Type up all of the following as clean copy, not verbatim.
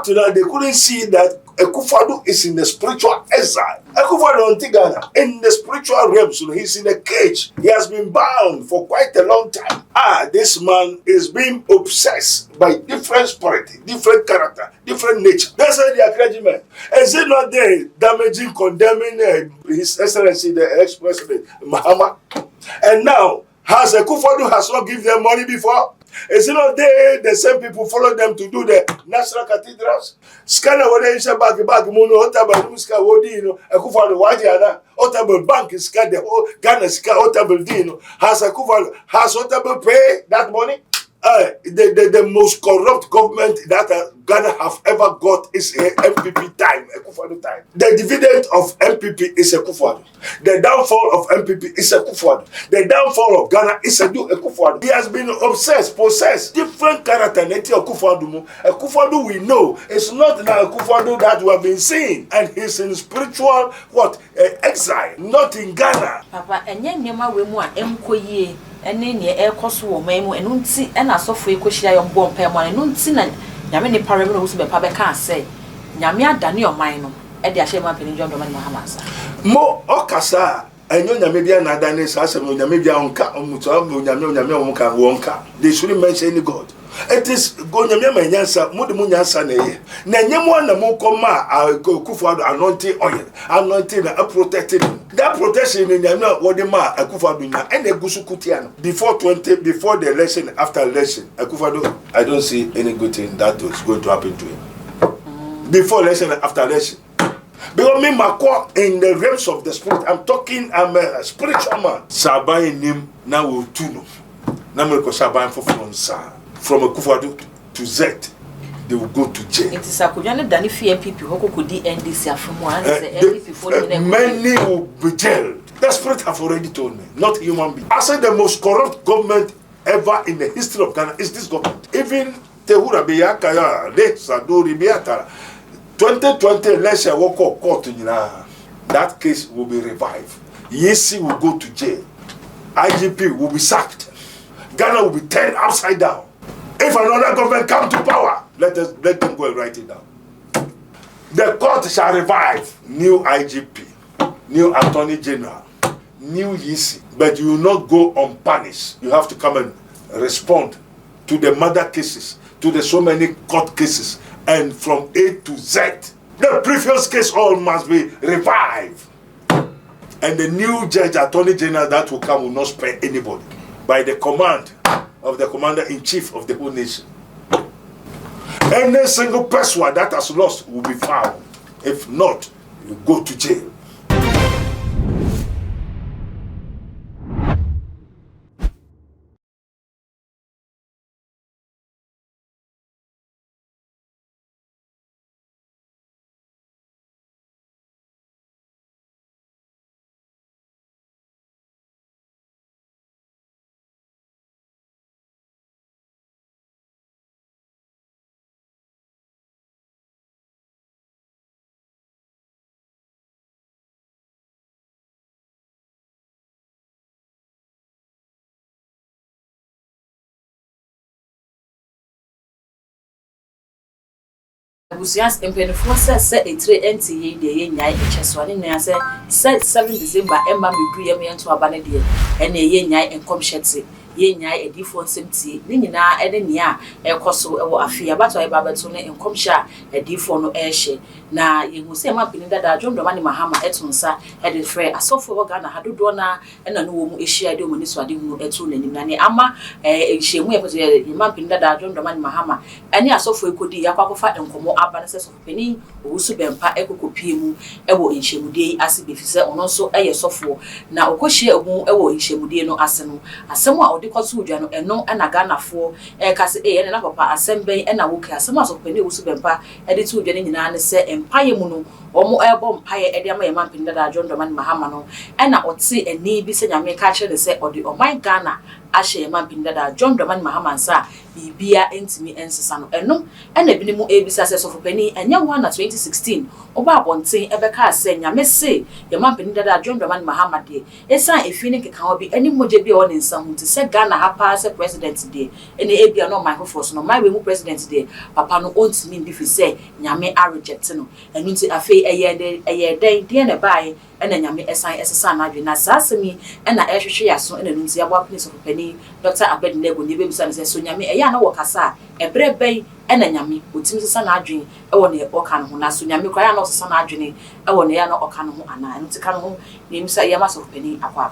up to now, they couldn't see that Akufo-Addo is in the spiritual exile. Akufo-Addo in Ghana, in the spiritual realms, he's in a cage. He has been bound for quite a long time. This man is being obsessed by different spirit, different character, different nature. That's why they are clergymen. Is it not there damaging, condemning His Excellency, the ex-president, Mahama? And now, has Akufo-Addo has not given them money before? Is it not they, the same people follow them to do the national cathedrals? Scanner what they say back mono otable ska wodi no Akufo-Addo wadiana otable bank is the whole Ghana ska otable dino has Akufo-Addo has otable pay that money? The most corrupt government that Ghana have ever got is MPP time, Akufo-Addo time. The dividend of MPP is Akufo-Addo. The downfall of MPP is Akufo-Addo. The downfall of Ghana is Akufo-Addo. He has been obsessed, possessed, different character. Akufo-Addo we know it's not now Akufo-Addo that we have been seeing, and he's in spiritual exile, not in Ghana. Papa, we mu ene ne ekoso wo memu enu nti ena asofo ekohia yo bom pa mo enu nti na nyame ne parem no Owusu Bempah be ka say nyame adane oman no e de ahye ma peni John Dramani Mahama sa mo okasa enyo nyame bia na adane sa asem nyame bia onka omuto nyame onka wonka. They shouldn't mention any God. It is go nyame ma nyansa mo de mo nyansa na ye na nyemo na mo koma Akufo-Addo anointing oil anointing na protecting that protection in nyame what the ma Akufo-Addo nya and egusu kutia no before the election, after election Akufo-Addo I don't see any good thing that was going to happen to him. Before election, after election, because me mako in the realms of the spirit, I'm a spiritual man. Sabai nim na wo tuno na me ko sabai from Akufo-Addo to Z, they will go to jail. It is a kujane dani fi MPP hoko kudi NDC afumu MPP for many will be jailed. The spirit have already told me, not human being. I said the most corrupt government ever in the history of Ghana is this government. Even Tehura Beyakaya, Le Sadori Beyatara, 2020 election will call court in that case will be revived. Yesi will go to jail. IGP will be sacked. Ghana will be turned upside down. If another government come to power, let them go and write it down. The court shall revive new IGP, new Attorney General, new Yesi, but you will not go unpunished. You have to come and respond to the murder cases, to the so many court cases, and from A to Z. The previous case all must be revived. And the new judge, Attorney General that will come will not spare anybody by the command of the commander-in-chief of the whole nation. Any single person that has lost will be found. If not, you go to jail. Busias empenfo se etre NTA de ye nyai echeso ne nua se 7 December emma medu yam yento aba ne de ene ye nyai enkomhyete ye nyai edifo nsemtie ne nyina ene nia ekoso ewo afia bato ai babeto ne enkomhya edifo no ehye na yehu se ma pini dada John Dramani Mahama etunsa ede frɛ asofo wo Ghana hadodo na ena no wo mu ehia de omuni so ade hu etu nanim na ne ama ehyemu ye ma pini dada John Dramani Mahama ene asofo ekodi yakwakofa enkomo aba ne se sofo peni Owusu Bempah ekokopie mu ewo enhyemude ase befise ono so eye sofo na okohye omu ewo enhyemude no ase no asem a odi kwaso udwa no eno na Ghanafo kase ene na papa asem ben na woke asem asofo peni Owusu Bempah ede tu udwa ne nyina ne se empaye mu no omo ebo mpaye ede ama yemampin dada John Dramani Mahama no na ote ani bi se nyame ka kire se odi oman Ghana ahye man pindada John Dramani Mahama nsa bibia entimi ensesa no eno ena bi ne mu ebisa se sofopani enya ho na 2016 oba abonten ebeka ase nyame se ye man pindada John Dramani Mahama de esan efi ne keka ho bi eni moje bi o ne nsa hu te se Ghana ha pa se president de ene ebia no microphone no my we mu president de papa no ontimi bi fi se nyame a reject no enu nti afei eye den ne bae ena nyame esan esesa na adwe na sasemi ena ehwehwe yaso ena nunti abo apnis of pani Dr. Abednego ne bebusa ne se so nyame eya na wokasa ebre bai ena nyame otimi sesa na adwe ewo ne oka no ho na so nyame kwa ya na sesa na adwe ewo ne ya na oka no ho ana nti ka no ho ne imsa ya maso pani akwa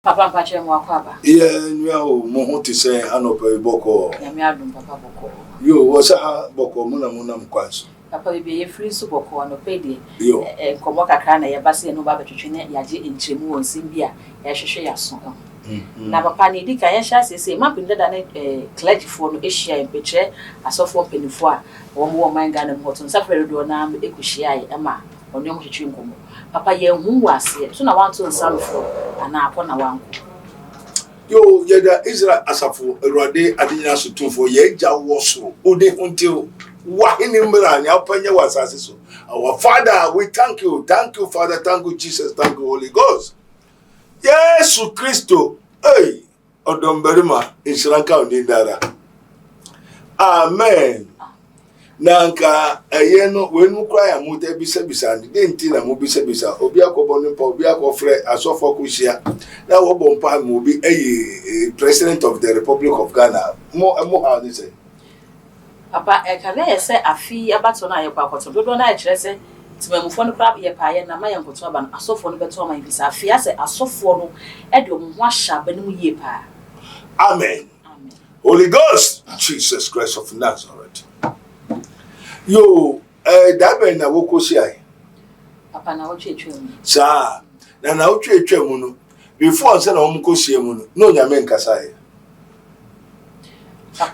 Papa mpache mu akwaba nwa o mo ho te se anopa boko nyame adum papa boko yo wo sa boko muna mkwanso papa bi ye free so boko no pede yo komo kakra na ye base no ba betwetwe ne yaje entremu won simbia ya hwehwe yaso na papa ni di kan ye hya sese mapinde da ne clergy fo no ehia empetre asofo penifo a wo man Ghana mu hoton safere do na ekuhia ye ema oni mo hwehwe nkomo papa ye hu wase so na wanto nsamfo ana akọ na wanko yo yeda Israel asafo Erade adinya sotumfo ye ja woso ode huntil wahini mra nya panye wasase so our Father we thank you Father, thank you Jesus, thank you Holy Ghost Yesu Kristo odomberima insiranka ondindara amen nanka ayeno wenu kwa ya muta bisa de nti na mu bisa obi akobonu pa obi akofre asofo kuhia na wo Bempah mu bi president of the Republic of Ghana mo how they say papa ekale ye se afi abato na ye kwa akoto dodo na ye kire se timamufo no pra ye pa ye na ma ye nkoto aba no asofo no beto ma bisa afi ase asofo no e de omo ho ahya ba mu ye pa amen Holy Ghost Jesus Christ of Nazareth yo dabe na wokosi ai papa na wotwetwe mu sa na wotwetwe mu no before say na wokosi mu no nyame nkasa ai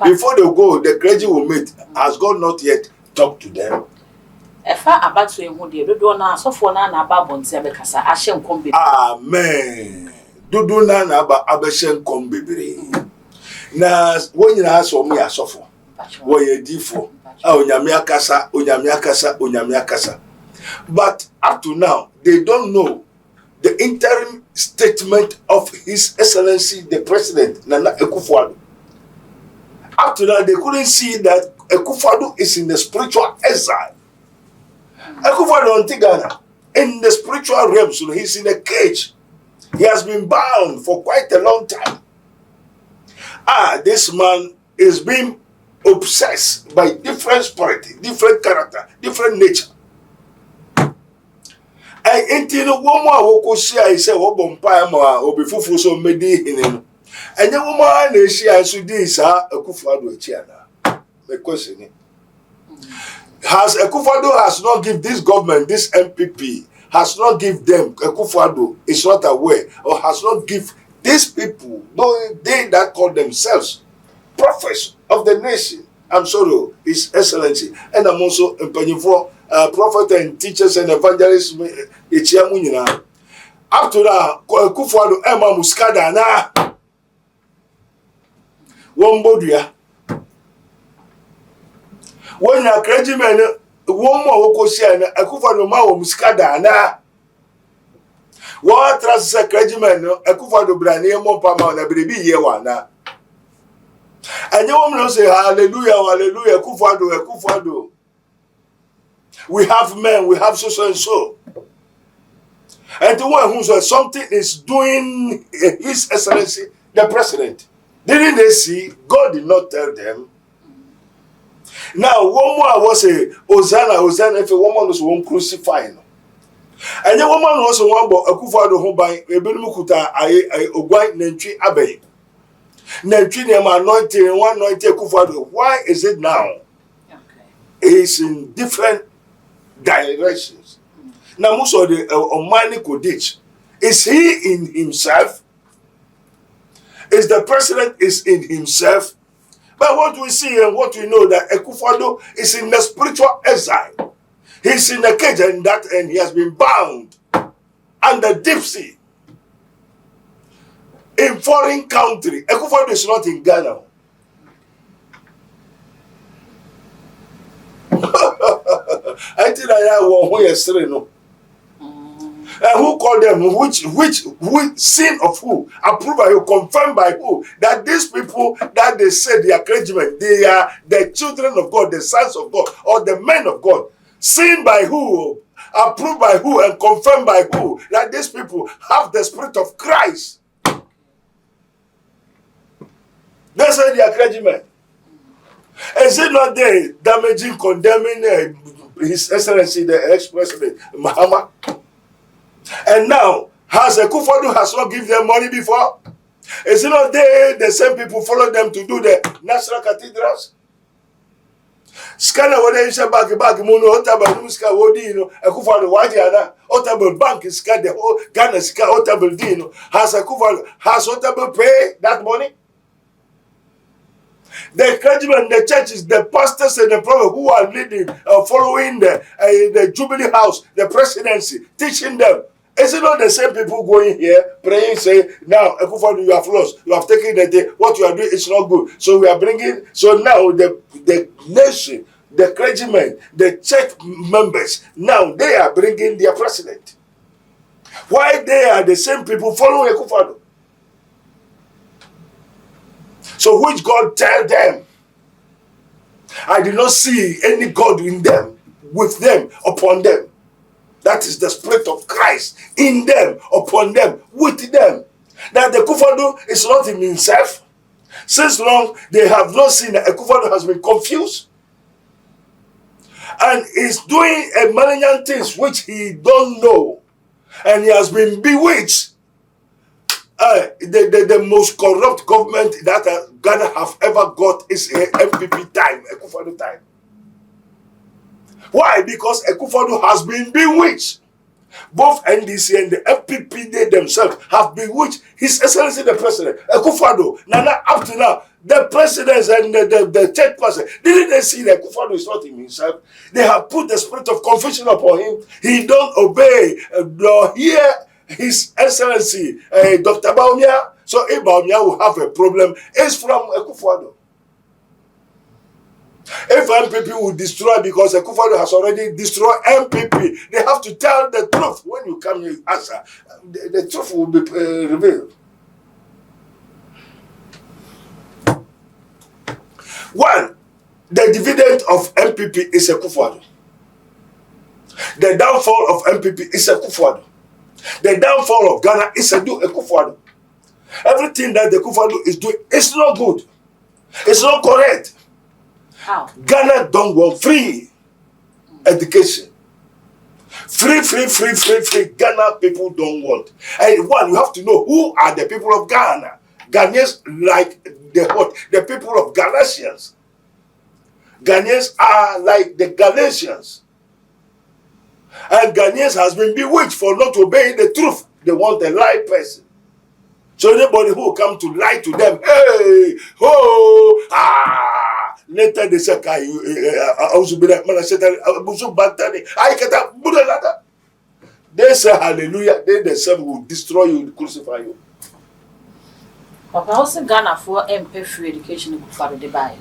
before they go the clergy will meet has God not yet talked to them efa abato ehu de dodo na asofo na na aba bonte abekasa ahye nkom be amen dodo na aba abehye nkom bebere na wonyina aso mu ya asofo wo ye difo onyame akasa but up to now they don't know the interim statement of His Excellency the President Nana Akufo-Addo. Up to now they couldn't see that Akufo-Addo is in the spiritual exile. Akufo-Addo in Ghana in the spiritual realm, so he's in a cage. He has been bound for quite a long time. This man is being obsessed by different spirit, different character, different nature. And into the woman who I say, "Oh, Bempah, or before so many in and the woman she also this Akufo-Addo Chiana. The question has Akufo-Addo has not give this government, this MPP has not give them Akufo-Addo is not aware or has not give these people, though they that call themselves prophets of the nation. I'm sorry, His Excellency, and I'm also for prophet and teachers and evangelists. Up to now, Akufo-Addo Emma Muskada na Wombodia. When a clergyman, one more Wokosia, Akufo-Addo ma Muskada na. What trust a clergyman, Akufo-Addo Brania Mompama na Bribi Yewana. And you woman say, hallelujah, hallelujah, Akufo-Addo. We have men, we have so and so. And the one who says something is doing His Excellency, the President. Didn't they see? God did not tell them. Now, one more was a Hosanna, if a woman was one crucifying. And the woman was one about Akufo-Addo who by a Benumukuta, I Ogwai Nentri Abbey. Nentri name anointing, one anointing Akufo-Addo. Why is it now? Okay. It's in different directions. Now, most of the Omani Kodich, is he in himself? Is the president is in himself? But what we see and what we know that Akufo-Addo is in the spiritual exile. He's in a cage and he has been bound under deep sea in foreign country. Akufo-Addo is not in Ghana. I think I have one yesterday, no. And who called them? Which sin of who? Approved by who? Confirmed by who? That these people that they said they are clergymen, they are the children of God, the sons of God, or the men of God. Seen by who? Approved by who? And confirmed by who? That these people have the spirit of Christ. They say they are clergymen. Is it not they damaging, condemning His Excellency, the ex-president, Mahama? And now, has Akufo-Addo has not given them money before? Is it not they, the same people follow them to do the national cathedrals? Scanner, what they say back, Mono, Otaba, Muska, Wodino, Akufo-Addo, Wadiana, Otaba Bank is cut the whole Ghana, Ska, Otaba Dino. Has Akufo-Addo, has Otaba pay that money? The clergymen, the churches, the pastors, and the prophets who are leading, following the Jubilee House, the presidency, teaching them. Is it not the same people going here, praying, saying, now, Akufo-Addo, you have lost, you have taken the day, what you are doing is not good. So we are bringing, so now the nation, the clergymen, the church members, now they are bringing their president. Why they are the same people following Akufo-Addo? So which God tell them? I did not see any God in them, with them, upon them. That is the spirit of Christ in them, upon them, with them. That the Akufo-Addo is not in himself. Since long, they have not seen that Akufo-Addo has been confused. And is doing a million things which he don't know. And he has been bewitched. The most corrupt government that Ghana have ever got is MPP time, Akufo-Addo time. Why? Because Akufo-Addo has been bewitched. Both NDC and the MPP, they themselves have bewitched His Excellency the President, Akufo-Addo. Now, up to now, the presidents and the church person, didn't they see that Akufo-Addo is not in himself? They have put the spirit of confusion upon him. He don't obey nor hear His Excellency, Dr. Bawumia. So if Bawumia will have a problem, it's from Akufo-Addo. If MPP will destroy, because Akufo-Addo has already destroyed MPP, they have to tell the truth. When you come, you answer. The truth will be revealed. One, the dividend of MPP is Akufo-Addo. The downfall of MPP is Akufo-Addo. The downfall of Ghana is Akufo-Addo. Everything that the Akufo-Addo is doing is not good. It's not correct. How? Ghana don't want free education. Free. Ghana people don't want. And one, you have to know who are the people of Ghana. Ghanaians like the people of Galatians. Ghanaians are like the Galatians. And Ghanaians has been bewitched for not obeying the truth. They want a lie person. So anybody who come to lie to them, hey, ho, ah, later they say, they say hallelujah, they themselves will destroy you, crucify you. Papa, also Ghana for MP free education for the buy.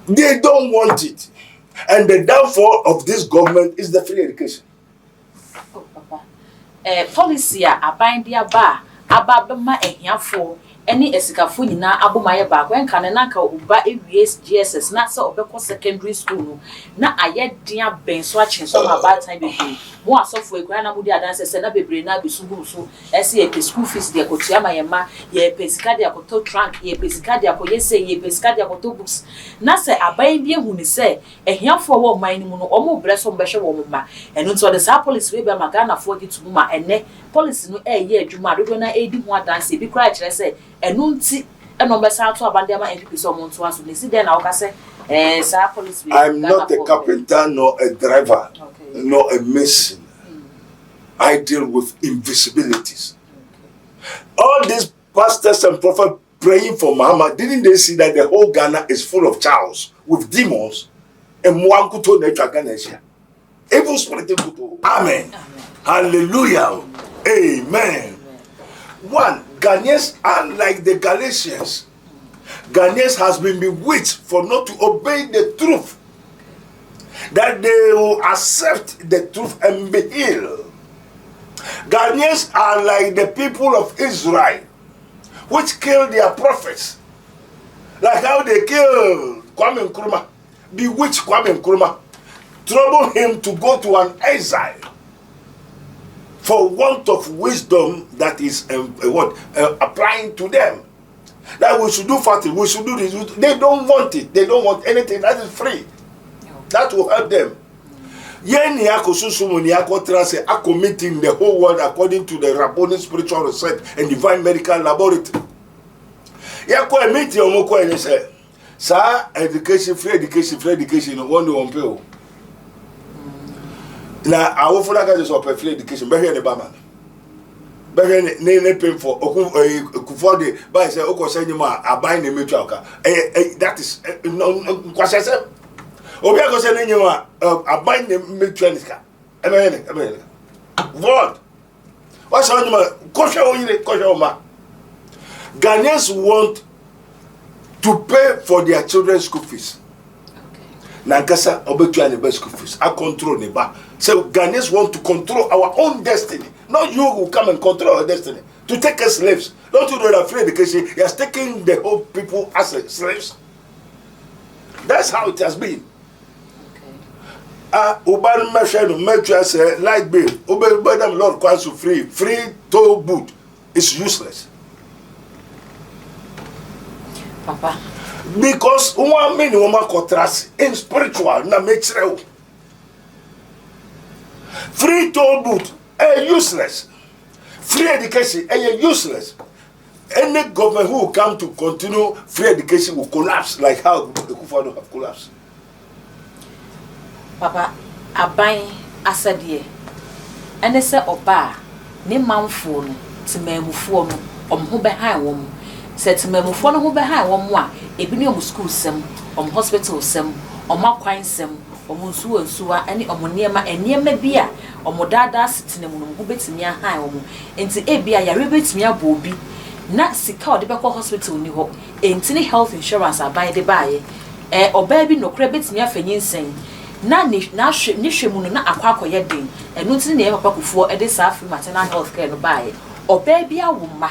They don't want it. And the downfall of this government is the free education. Oh, Papa. Policy a bind their bar, ababama ehiafo, any esikafo nyina abomaya ba when kanena ka uba avias GSS na se obekọ secondary school no na aye dia ben so achen so about time be mo asofo ekura na mudi adanse se na bebre na besugu so ese ye school fees de akotua mayema ye pesika de akoto trunk ye pesika de akoyese ye pesika de akoto books na se aban bi ehuni se ehiafo wo man ni mu no omo breso mbehwe wo ma eno nto de sa police we be magana for di tumu ma ene police no ye adwuma dodo na edi ho adanse bi kra kire se enunti enombesa to abande ama NPP so monto aso ne si den na woka se sa police we I'm not a carpenter nor a driver, okay, nor a mason. I deal with invisibilities. Okay. All these pastors and prophets praying for Muhammad, didn't they see that the whole Ghana is full of chaos with demons and Mwankuto Netra Ganesha? Evil spirit. Amen. Hallelujah. Amen. One, Ghanaians are like the Galatians. Ghanaians has been bewitched for not to obey the truth. That they will accept the truth and be healed. Ghanaians are like the people of Israel, which killed their prophets. Like how they killed Kwame Nkrumah, bewitched Kwame Nkrumah, troubled him to go to an exile for want of wisdom that is applying to them. That we should do fasting, we should do this. They don't want it. They don't want anything that is free. That will help them. Yen yako susumu ni yako trase ako meeting the whole world according to the Rabbinic Spiritual Research and Divine Medical Laboratory. Yako a meeting omoko ene say, sa education, free education, one day on pay. Na awofuna ka just offer free education, be here the baman. Be here ne pay for okufo de ba say okosa nyima aban na metu aka. That is no kwase say obi akosa ne nyima aban na metu anika. Ebe Lord. What's on nyima kosha oma. Ghanaians want to pay for their children's school fees. Nankasa obetu ane be school fees. I control neba. So Ghanaians want to control our own destiny. Not you who come and control our destiny. To take us slaves. Don't you know that free education is taking the whole people as slaves? That's how it has been. Uban Machine Metro say light bill. Ubedam Lord Council free toll booth is useless. Papa. Because one many woman contrast in spiritual na make free toll booth useless. Free education useless. Any government who will come to continue free education will collapse like how the Kufado have collapsed. Papa, aban asadie. Ene se oba ne manfo no temamufo no omho behan wo mu. Se temamufo no ho behan wo mu a ebi ne om school sem, hospital sem, akwan sem, nsuwa ene niema bi a dada sitine mu no ho betimi ahan wo mu. Enti ebi a yare betimi abo obi na sika ode bekọ hospital ni ho. Enti ne health insurance aban de baaye. Oba bi nokra betimi afanyinsen. Na hwemu no na akwakoye den enu ntini na papa kufuo e de sa free maternal health care no baaye oba bia wo ma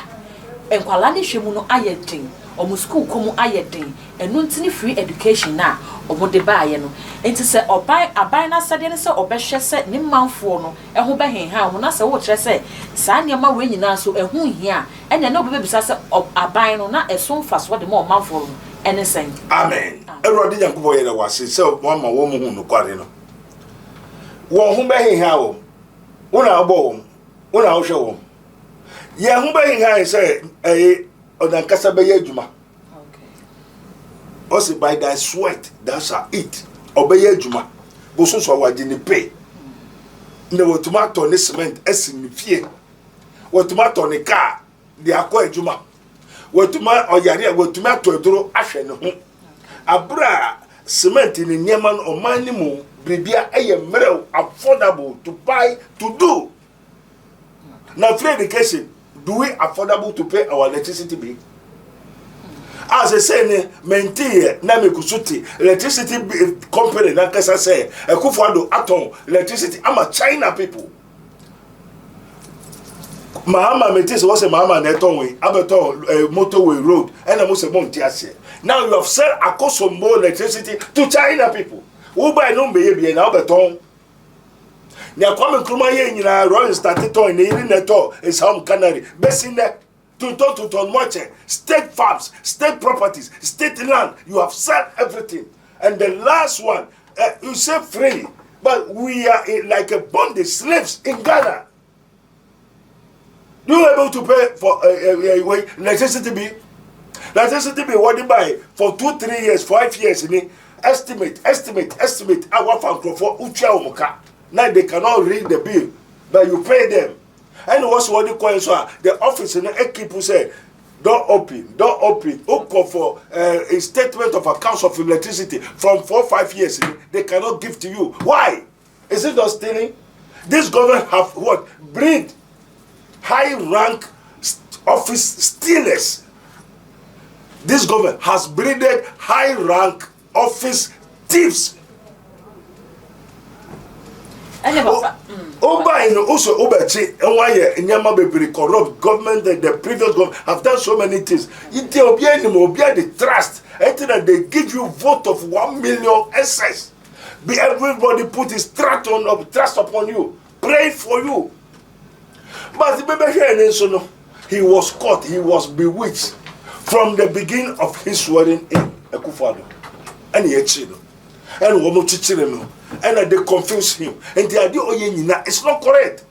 enkwala ne hwemu no aye den omo school komu aye den enu ntini free education na omo de baaye no enti se oban aban na sade ne se obehwe se ne manfo no ho behenha mo na se wo kire se sa niam we nyina so ehu hia enya na obebisa se aban no na eso mfaso de mo manfo no ene sen. Amen. Everybody Yankubo yele wase se mama wo mu hu no kware no. Wo hu behenha wo. Una abo wo. Una wo hwe wo. Ye hu behenha se odankasa be adwuma. Okay. Also by thy sweat thou shalt eat. Obey adwuma. Bo so so wadi ni pay. Ne wo tomato ne cement esin fie. Wo tomato ne car de akọ adwuma. Wetuma oyare wetuma todoro ahwe ne ho abra cement ni niema no oman ni mu bibia eye mrew affordable to buy to do. Now free education, do we affordable to pay our electricity bill? As I say maintain na me kusuti electricity company na kasa say Akufo-Addo aton electricity ama China people. Mahama metis was a Mahama Netonway, Abeton motorway road, and I must have Montiase. Now you have sent a cost of more electricity to China people. Who buy no baby and Alberton? Now come Nkrumah in a Royal Statutory in the Neto is home canary. Best in there to watch state farms, state properties, state land. You have said everything. And the last one, you say free, but we are like a bondage slaves in Ghana. You are able to pay for electricity bill? Electricity bill what you buy for 2-3 years, 5 years in estimate. Our fan for Ucha. Now they cannot read the bill, but you pay them. And what's what you call so the office in the people say don't open. Open for a statement of accounts of electricity from 4-5 years. They cannot give to you. Why? Is it not stealing? This government have what? Breed high rank office stealers. This government has breeded high rank office thieves. Also Obachi and why Nyama be corrupt government, the previous government have done so many things. It the trust until that they give you vote of 1 million excess. Be everybody put his trust upon you, pray for you. But the baby here he was caught, he was bewitched from the beginning of his wedding in Akufo-Addo. And he cheated. And woman chichirem, and they confuse him. And the idea it's not correct.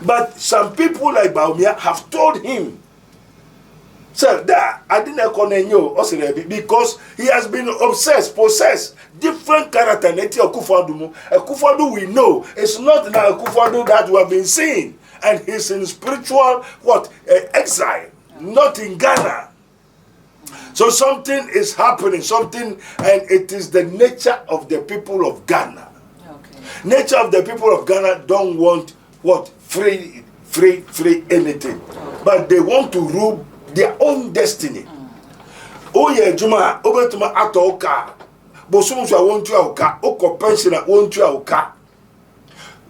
But some people like Bawumia have told him, sir, that I didn't connect because he has been possessed, different character. Akufo-Addo we know it's not now Akufo-Addo that we have been seeing, and he's in spiritual exile, not in Ghana. So something is happening, and it is the nature of the people of Ghana. Okay. Nature of the people of Ghana don't want free anything, but they want to rule their own destiny. Oh yeah, Juma, Obetuma atoka, Bosumu want you oka, Oko pensioner want you oka.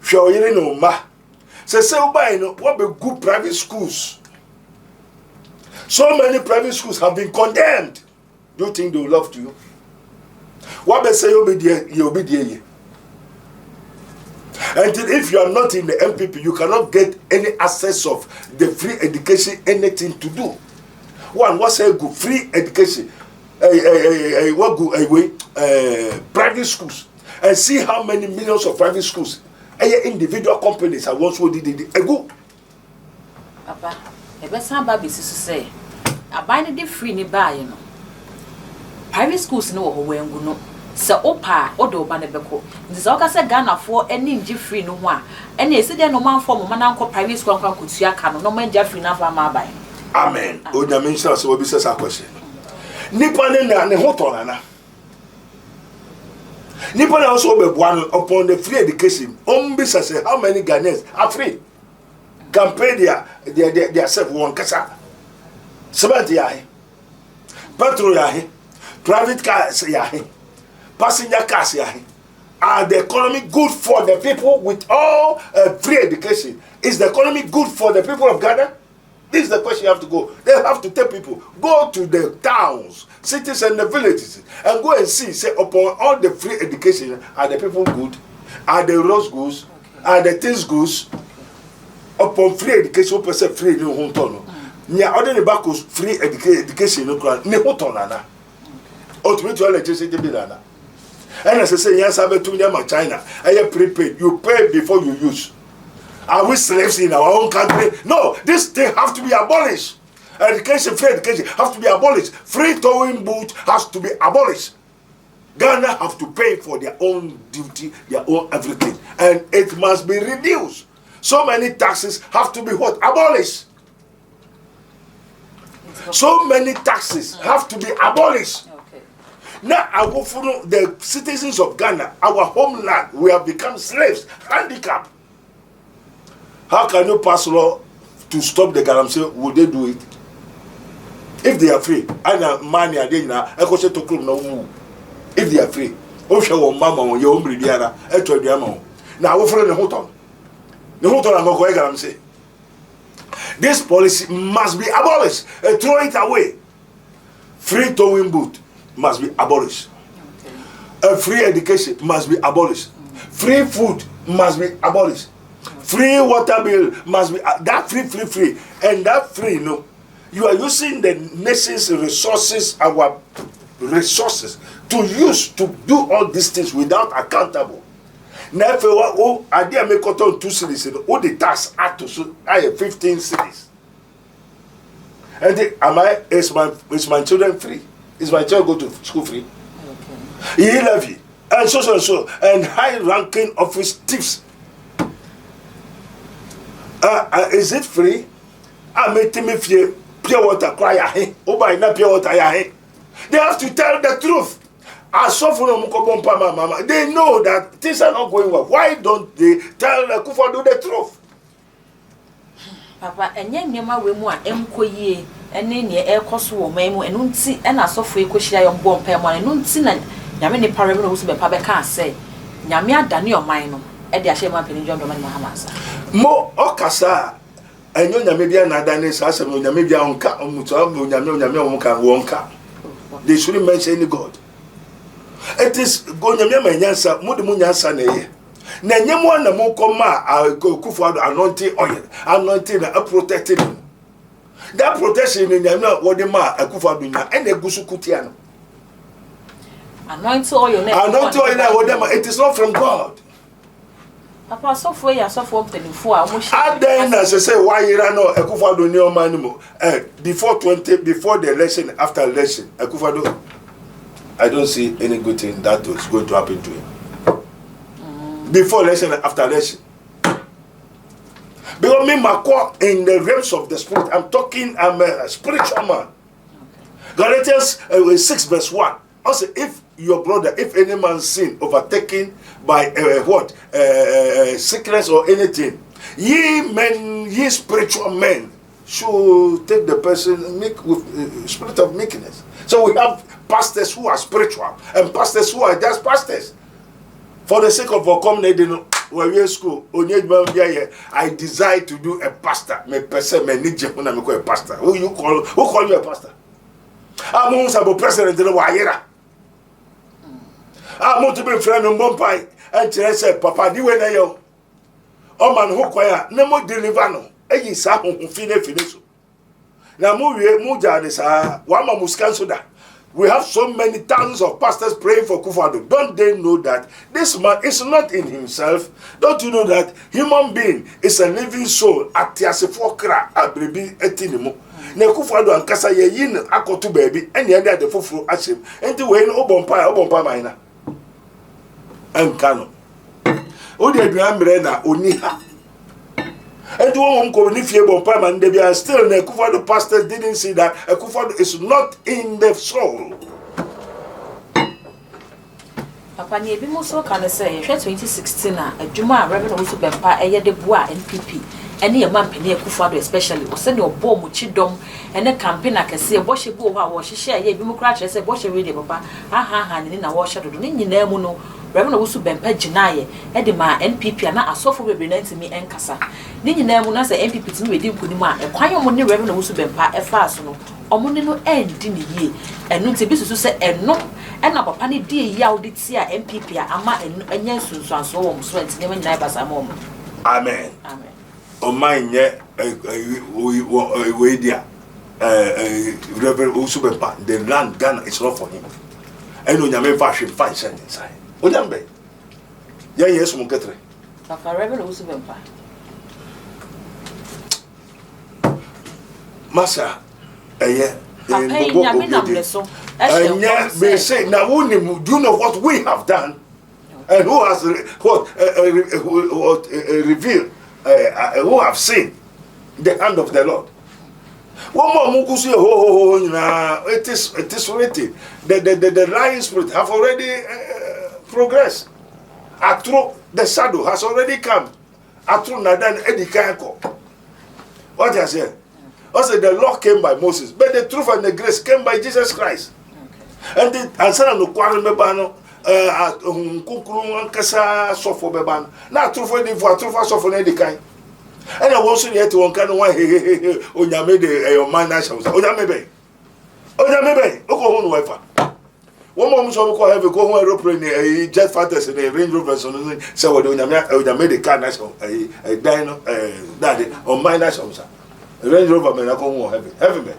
Shoyere no ma. Say what be good private schools. So many private schools have been condemned. Do you think they will love to you? What they say you'll be there. Until if you are not in the MPP, you cannot get any access of the free education, anything to do. What's a good free education? Private schools. And see how many millions of private schools, individual companies are once did a go. Papa. Some babies say, I bind the free ni buy, private schools no when go no. So opa odo banebeko. This oka say Ghana for any free no one. And they say there no man for man uncle private school can kutua can no man free na for my buy. Amen. O na mention so obi say question. Nipa ne hoton na. Nipa na also be one upon the free education. Bisa say how many Ghanaians are free? Can pay their self one kasa. 70 yahe. Petrol yahe. Private cars yahe. Passenger cars yahe. Are the economy good for the people with all free education? Is the economy good for the people of Ghana? This is the question you have to go. They have to tell people, go to the towns, cities and the villages and go and see, say upon all the free education, are the people good? Are the roads good? Are the things good? Upon free education, person free no hontono. Nia ordinary bakos free education no kran ne hotona na. Ultimately electricity be na. And as I say, yes, I bet to China. I prepaid. You pay before you use. Are we slaves in our own country? No, this thing have to be abolished. Education, free education have to be abolished. Free towing boot has to be abolished. Ghana have to pay for their own duty, their own everything, and it must be reduced. So many taxes have to be abolished. So many taxes have to be abolished. Okay. Now, I will follow the citizens of Ghana, our homeland, we have become slaves, handicapped. How can you pass law to stop the Galamsey? Would they do it? If they are free, and money are there now, I go to club no move. If they are free, oh, mama, your own bridiana, I told you, now I will follow the hotel. The hotel I'm going to say. This policy must be abolished. Throw it away. Free towing boot must be abolished. Okay. Free education must be abolished. Free food must be abolished. Free water bill must be that free. And that free, no. You are using the nation's resources, our resources, to use to do all these things without accountable. Now, if you I did make out 2 cities, all the tax add to 15 cities. And is my children free? Is my child go to school free? Okay. He levy and so and high-ranking office thieves. Is it free? I made me pure water cry. Oh, by not pure water. They have to tell the truth. They know that things are not going well. Why don't they tell Akufo-Addo the truth? Papa, enye nyema we mu a enko yie ene ne ekoso wo man mu enu nti ena asofo ekohia yo mbom pa mu enu nti na nyame ne parem no Owusu Bempah be ka say nyame adane o man no e de ahye man pani John Dramani Mahama asa mo okasa enyo nyame bia na adane sa asem nyame bia onka omuto nyame onka wonka. They shouldn't mention any God. It is go nyame manyansa mo de mo nyansa na ye na nyemo na mo koma Akufo-Addo anointing oil anointing na protecting him. That protection in nyame wo de ma Akufo-Addo nya ene gusu kutia no anointing oil na wo de ma, it is not from God. Papa sofo ya sofo mpenifo a mo share then as I say why ira no Akufo-Addo ni o man mo before the election, after election Akufo-Addo, I don't see any good thing that was going to happen to him. Before election, after election. Because me, in the realms of the spirit, I'm a spiritual man. Okay. Galatians 6 verse 1. Also, if your brother, if any man sin overtaken by sickness or anything, ye spiritual men should take the person with spirit of meekness. So we have pastors who are spiritual and pastors who are just pastors. For the sake of our community, school, I desire to do a pastor. Me person, me need you when I call a pastor. Who call you a pastor? I'm a president in the Wayera. I'm to be friend of Bempah and say, Papa, do you know? Oh man, who choir, no more deliver no. Eyi sa who finish. Na muja is wama muskansoda. We have so many thousands of pastors praying for Akufo-Addo. Don't they know that this man is not in himself? Don't you know that human being is a living soul? Atiasefokra abribi etinimu. Na Akufo-Addo ankasa ye yin akoto baby ene ade ade foforo ahyem. Enti we no obompa maina. Ankano. Odi aduan mre na oni ha. And one still the Akufo-Addo pastors didn't see that Akufo-Addo is not in the soul. Papa ni ebi mo so kan say 2016 adwuma Reverend Owusu Bempah eye de boa NPP ene ye mampani Akufo-Addo especially o se ne obo mu chidom ene campaign akese e bo hye bo ho a wo hye ye ebi mo kra kire say bo hye radio papa ha ni na wo hye dodo ni nyina mu no Reverend Owusu Bempah ginaye e de ma NPP na asofo bebre na ntimi enkasa ni nyina mu na say NPP timi wedi nkonim a e kwan mo ne Reverend Owusu Bempah e fa so no omo ne no endi ni yie enu nti bisusu se eno ena papa ne die yi audit a NPP ama enya sunsuanso wo so enti ne nyina basa mo. Amen. Amen. O man ye we dia Reverend Owusu Bempah, the land Ghana is not for him. Eno nyame fa hwe fa send inside. O nyambe. Ya yesu mo ketre. Papa Reverend Owusu Bempah. Masa eye nyame namle so. They say now do you know what we have done? And who has revealed who have seen the hand of the Lord? One more mukusi it is written. The lying spirit have already progressed. Atro the shadow has already come. Atro nadan edikanko. What I say? Also the law came by Moses, but the truth and the grace came by Jesus Christ. Okay. And the answer no kware mebano kunkuru ankasa sofo bebano. Na truth sofo na edikan. And I want to hear to one kind of one onyame de your man na shawsa. Onyame oko hunu wifa. One more so ko have go home aeroplane jet fighters in a Range Rover so say what onyame de car na shaw dino daddy on my na shawsa. Range Rover men ko hunu heavy man.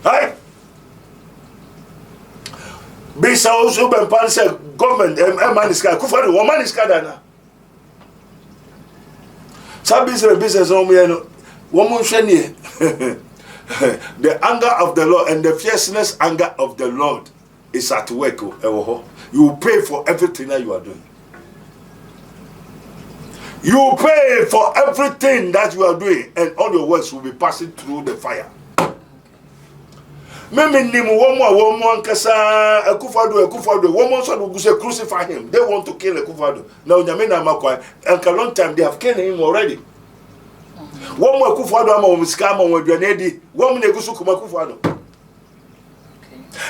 Hi. Bisa Owusu Bempah say government man is car Akufo-Addo one man is car na. Business woman the anger of the Lord and the fierceness anger of the Lord is at work. You will pay for everything that you are doing. You will pay for everything that you are doing, and all your works will be passing through the fire. Meme nim woman kasa Akufo-Addo woman so go crucify him. They want to kill Akufo-Addo. Now Nyame na makwa and a long time they have killed him already. Woman Akufo-Addo ama omuska ama wadwane di. Woman egusu kuma Akufo-Addo.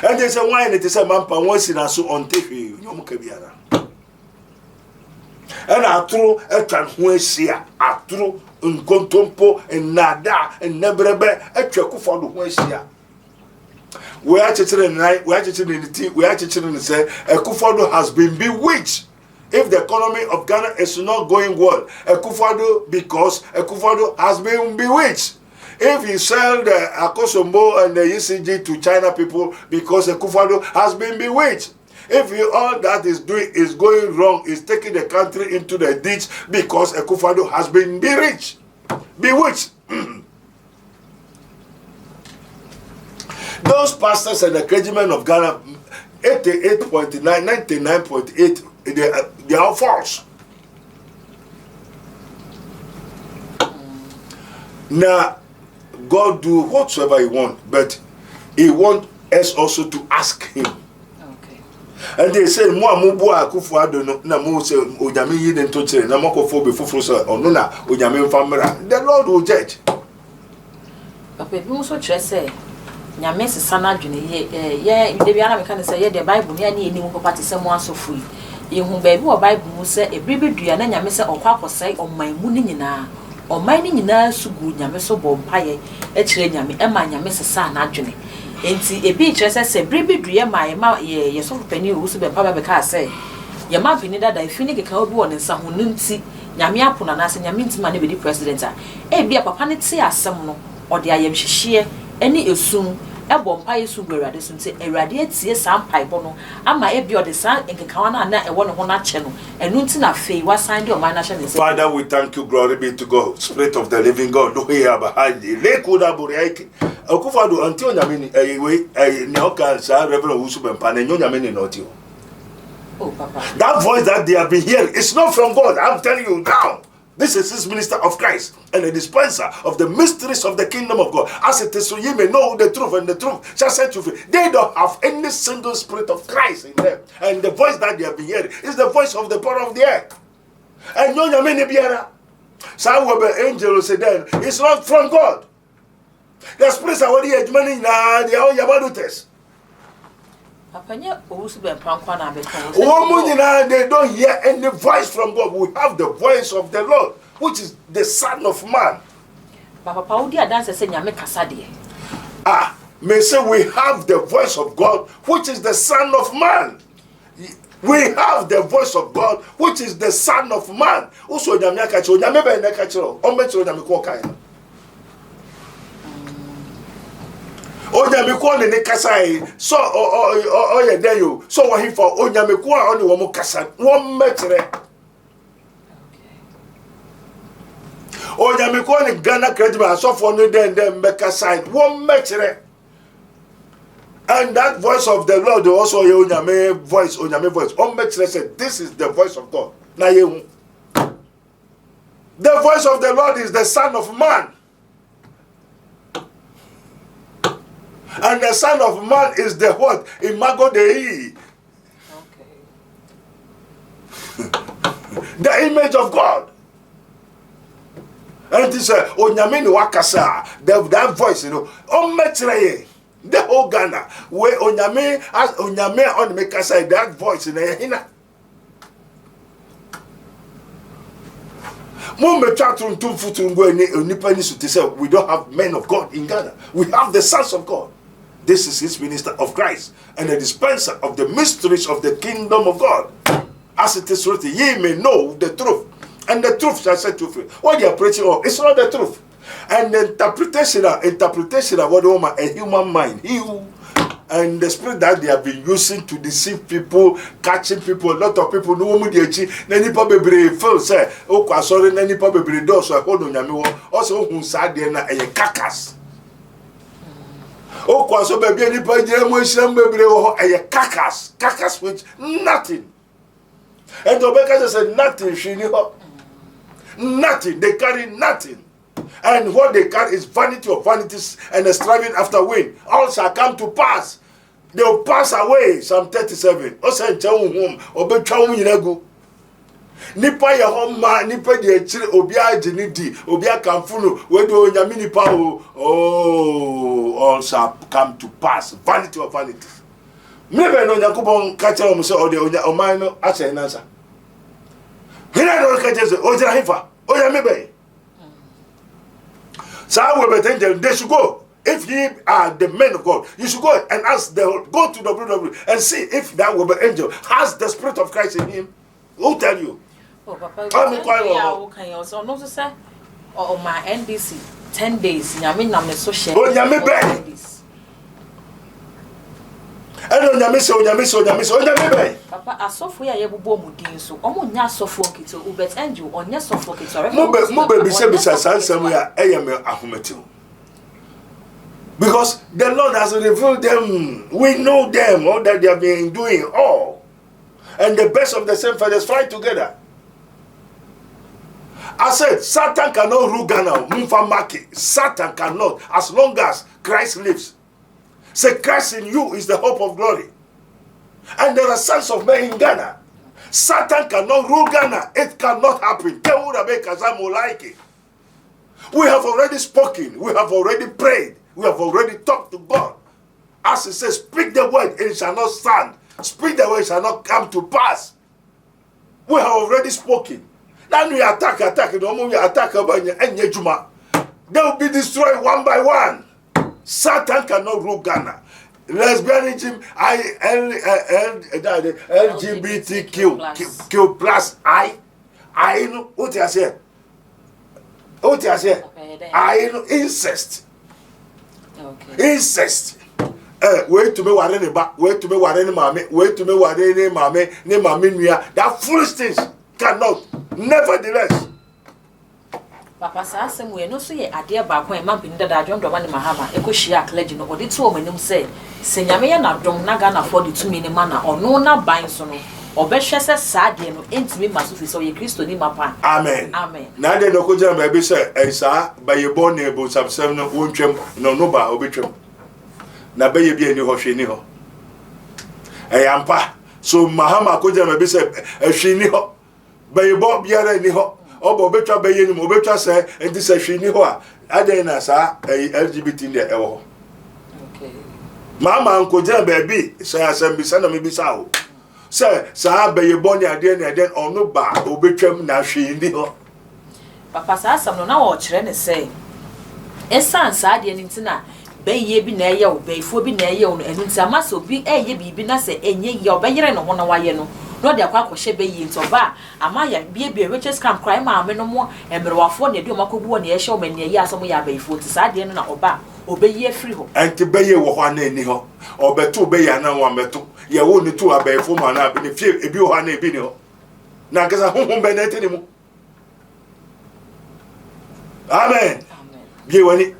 And they say why it is a Bempah once in so on TV nyom kabiara. And atro etwanhoasia atro nkontompo nada nebrebe atwa Akufo-Addo hoasia. We are children, we are children say Akufo-Addo has been bewitched. If the economy of Ghana is not going well, Akufo-Addo, because Akufo-Addo has been bewitched. If he sell the Akosombo and the ECG to China people, because Akufo-Addo has been bewitched. If all that is doing is going wrong, is taking the country into the ditch, because Akufo-Addo has been bewitched. Those pastors and the clergymen of Ghana, 88.9, 99.8, they are false. Now, God do whatsoever He want, but He want us also to ask Him. Okay. And they say, "Mo amubu Akufo-Addo no na mo say onyame yi den to kire na makofo be foforo so ono na onyame mfamra." The Lord will judge. Papa, we also try say Nyame sesana adwene ye de biara me kan say ye the Bible ne ani eni mu papa te say mo asofo yi hu ba bi wo Bible mu say ebribedua na Nyame say okwa akosai oman mu ni nyina oman ni nyina sugu Nyame so bo mpaye e kire Nyame e ma Nyame sesana adwene enti ebi kire say ebribedua ma ye so pani Owusu Bempah ba be ka say ye ma pini dada ifini keka obi won nsa ho nti Nyame apona na say Nyame ntima na be di president a e bia papa ne te asem no ode ayem hihie eni esum ebo mpa yesu gwerade so nti erade atie sa mpa ibo no ama e bi ode sa nkekawa na e wo ne ho na che no enu nti na fei wasan de o man na che ne. Father, we thank you, glory be to God, Spirit of the living God. Do here behind the lekuda buriaki Akufo-Addo until Nyame ne okan sa Reverend Owusu Bempah na Nyame ne not you. Oh papa, That voice that they have been hearing is not from God. I'm telling you now. This is his minister of Christ and a dispenser of the mysteries of the kingdom of God. As it is, so ye may know the truth, and the truth shall set you free. They don't have any single spirit of Christ in them. And the voice that they have been hearing is the voice of the power of the earth. And no Nyame biara. Some angel say then it's not from God. The spirits are already admitting now they are all Yabadutes. papa nya Owusu Bempah kwa na be kan. They don't hear any voice from God. We have the voice of the Lord, which is the Son of Man. Papa odi adanse say Nyame kasa de. May say we have the voice of God, which is the Son of Man. We have the voice of God, which is the Son of Man. Also, Nyame ka cho, Nyame be na ka cho, o me cho Nyame ko kai. Nyame ko ne kasai, so ye there you. So what he for Nyame ko on wo mo kasa, wo metre. Nyame ko ne Ghana credit so for no den make kasai, wo metre. And that voice of the Lord also your Onyame voice. Omechre said, this is the voice of God. Now you. The voice of the Lord is the Son of Man. And the Son of Man is the what? Imago Dei. Okay. The image of God. And it is Onyame ni wakasa. That voice, Omechre. The whole Ghana, where Onyame on the make side that voice in the hina. We don't have men of God in Ghana. We have the sons of God. This is his minister of Christ and a dispenser of the mysteries of the kingdom of God. As it is written, ye may know the truth, and the truth shall set you free. What you are preaching on, it's not the truth. And the interpretation of what a human mind, and the spirit that they have been using to deceive people, catching people, a lot of people no mu dey chi na nipa bebre feel say o kwa sorry na nipa bebre do so hold on Nyame wo also hu sa de na e kakas o kwa so bebre nipa je mo hyiram bebre wo e kakas which nothing. And the baker said nothing she knew, nothing, they carry nothing. And what they can is vanity of vanities and the striving after wind. All shall come to pass. They will pass away. Psalm 37. Nipa ya homa nipa de chire obi agene di obi akamfunu we do onyame nipa all shall come to pass. Vanity of vanities. Maybe no yakobon ka kire o se o de oman no a che nansa. Hina do ka je o jira hifa o ya mebe. So they should go. If ye are the men of God, you should go and ask go to WW and see if that will be angel has the spirit of Christ in him. Who tell you? Oh, Papa, I'm also not to say, oh, my NBC 10 days. Yamin, I'm so sure. Oh, Yami Ben. I don't know, Papa, I saw for you, you will be so. I'm not so forked to Ubet and you on your so forked. Because the Lord has revealed them. We know them, all that they have been doing, all. And the best of the same fathers fly together. I said, Satan cannot rule Ghana. Satan cannot, as long as Christ lives. Say, Christ in you is the hope of glory. And there are sons of men in Ghana. Satan cannot rule Ghana. It cannot happen. We have already spoken. We have already prayed. We have already talked to God. As he says, speak the word, it shall not stand. Speak the word, it shall not come to pass. We have already spoken. Then we attack. No more we attack. They will be destroyed one by one. Satan cannot rule Ghana. Lesbianism, LGBTQ plus I know what you say. What you say? I know incest. Okay. Incest. Wait to me ware ne ba, wait to me ware ne mame, wait to me ware ne mame, ne mame nua. That foolish things cannot. Nevertheless. Papa Sassam, we no say a dear back when mapping that I don't want Mahama, a cushia clergy, or the 2 women say, Senyamea na don't nagan afford it to me in a manner, or no, not buying so. Or Besha says, sad, and intimate Masufi, so you Christo in my pan. Amen. Amen. Now they no could baby say, and sir, by your born neighbors have 7 won't trim, no bar, obitrum. Now be a new hoshi niho. A yampa, so Mahama could maybe say, a she niho, by your bob yara niho. Obo betra be yenu mo betra say enti se hwini ho a aden na sa LGBT in the ewo. Okay. Mama anko jam baby say asem bi say na me bi sa ho. Say sa be ye boni ade na den onu ba obetwam na hwini ho. Papa sa asem no na wo kire ne say. Esan sa ade ni ntina be ye bi na eye wo be fo bi na eye wo no enu ntia ma so bi eye bi na say enye ye obeyere no ho na waye no. No de akwa kwhye be yi ntoba amaya bie riches camp cry ma me no mo emerwafo ne de makobu ne ye hye o mani yi aso mo ya baifo ti sa de no na oba obeyi afiri ho enti be ye wo ho na ani ho obeto be ya na wa meto ye wo ne tu abaifo ma na be ne fie ebi ho na ebi ne ho na kasa honhom be na tini mu. Amen. Bie wani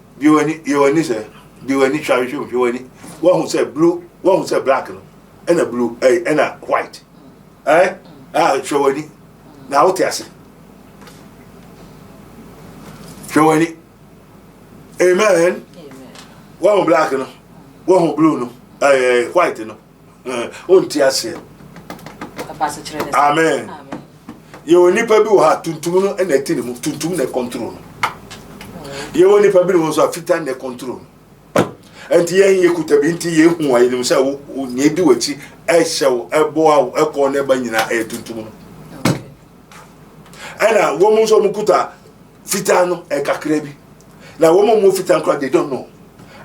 say bie wani twa bie wani one who say blue, one who say black no and a blue and a white. Showani. Now what is it? Showani. Amen. One black no, one blue no, white no. Amen. You will nipa bi wa tuntum no na tini mu tuntum na control no. You will nipa bi no so afita na control. Enti ye kutabi nti ye hu wa ye say wo ne di wachi ehyew ebo a eko ne ba nyina tuntum no. Okay. Ana wo mu so mu kuta fita no kakra bi. Na wo mu fita nkra they don't know.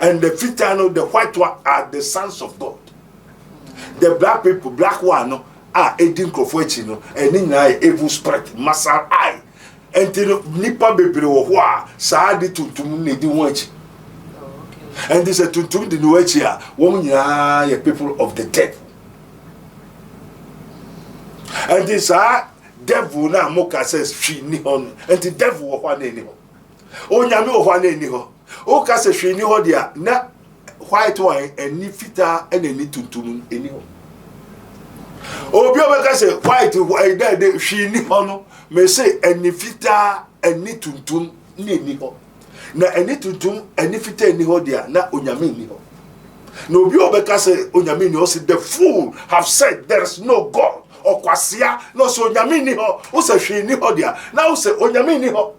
And the fita no the white one are the sons of God. The black people black one no are edin krofo echi no eni na evil spirit masal eye. Enti no nipa bebre wo ho a saa de tuntum ne di won echi. And this is to the new here. Woman, ya people of the devil. And this devil now moka says she ni on. And the devil of one any. Oh, Yami of one any ho. Oh, Cassa she ni ho dia na white wine and ni fita and any tuntum any ho. Oh, Biomaka say white dead she ni hono may say and ni fita and ni tuntum ni ho. na eni tuntum eni fita eni ho dia na onyame ni ho na obi obeka say onyame ni ho say the fool have said there is no God okwasia no so onyame ni ho wo say hwe ni ho dia na wo say onyame ni ho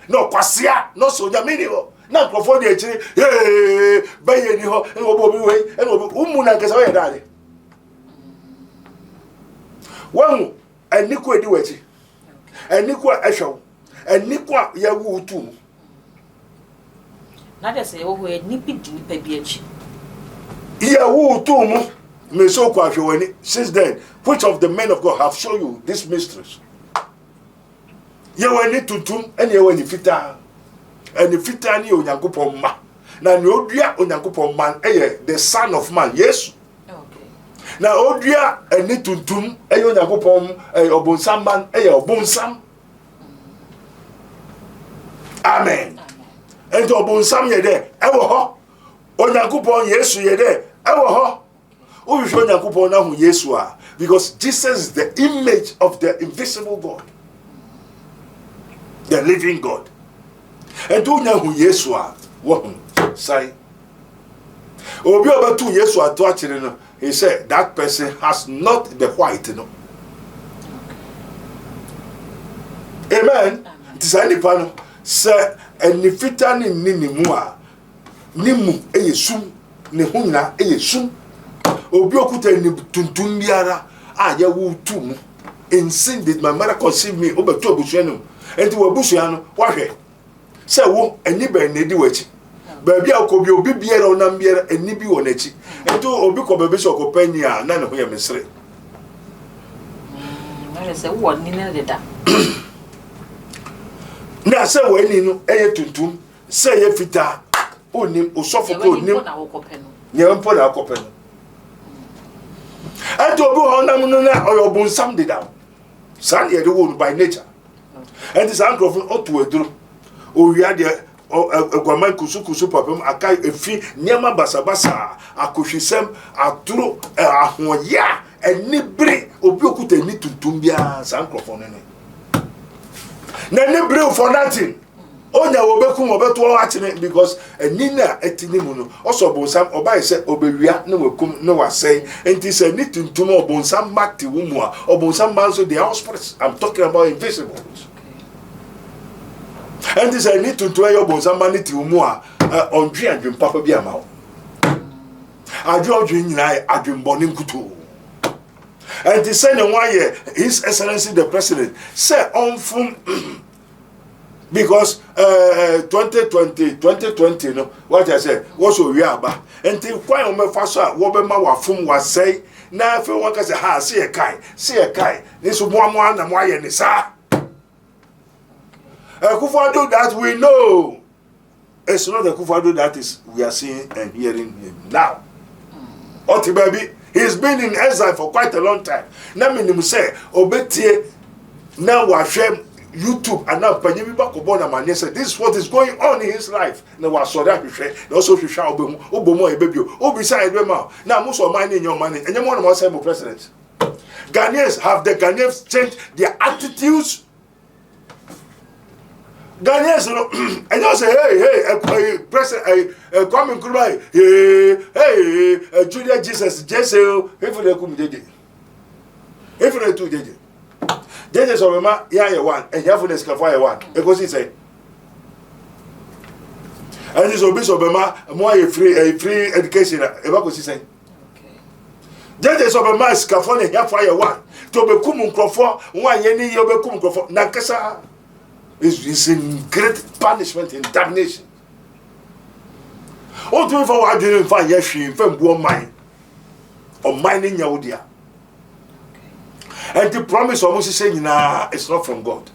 na okwasia no so onyame ni ho na krofo dia chiri baye ni ho en obi we en obi umu na nkesa we dade wan eni ko edi wachi eni ko ehwo eni ko ya wu tu na de say wo ni bidi ni pa bi achi ya wu tu mu me so kwa hwewani since then which of the men of God have shown you this mysteries ya wani tutum eni ya wani fita ni onyankopon ma na ni odua onyankopon man the son of man yes na odua eni tutum onyankopon obonsam man obonsam amen ento obonsam ye de ewo ho onyankopon yesu ye de ewo ho o bi onyankopon na hu yesu a because Jesus is the image of the invisible God, the living God. Ento nya hu yesu a wo sai obi obatu yesu ato akire no he said that person has not the white no. Amen. Tisani pano se eni fita ni mu a nimu eyesum ne hunyina eyesum obi okuta ni tuntum biara a ya wu tum in sin did my mother conceive me obeto obusu no enti wo busu no wahwe se wo eni ba ne di wachi ba bia ko bi obi biara onam biara eni bi wo nachi enti obi ko bebe so ko pani a na ne ho ya mesre na se wo ni na de da na se wo ni no eye tuntum se ye fita onim osofoko onim nye mpo na akopeno enti obi ho na mu na oyobonsam de da san ye de wo by nature enti san krofo otu eduro owia de egwaman kusukusu papem akai efi niama basabasa akohwisem aturo ahoya enibri obi okuta ni tuntum bia san krofo ne na enibri for nothing onya wobekum obeto achine because enina etini mu no oso bonsam obai se obewia na wakum na wasai enti se ni tuntum obonsam mati wo mu a obonsam manso the hospitals I'm talking about invisibles enti se ni tuntum ayo bonsam maniti wo mu a ondwe adwem papa bi ama wo adwo nyina adwem bonim kuto enti se ne waye his excellency the president say onfum because 2020 no what I said was we aba enti kwan o me fa so a wo be ma wafum wasai na afi won ka se ha se e kai ni so mo na mo aye ni sa Akufo-Addo that we know it's not the Akufo-Addo that is we are seeing and hearing him now. Oti baby he's been in exile for quite a long time na minim say obetie na wa hwem YouTube and now Panyemi Bakobona man said this is what is going on in his life. Now was so that we also should shout Obomo a baby. Beside them now most of money in your money and you want to say president. Ghanaians have the Ghanaians changed their attitudes. Ghanaians and you say hey president come in Kubai hey Julia Jesus Jesse if they come JJ if they two JJ Judges of Rema, yeah, one, and you have to discover one because he said, and this obese of Rema, more free education. Ever he say, Judges of Rema is California, you fire one to be Kumun Crawford, one yenny, you be Kumun Crawford. Nakasa is in great punishment and damnation. All to for what you find, yes, she from one mine or mining Yahudia. And the promise almost saying, nah, it's not from God.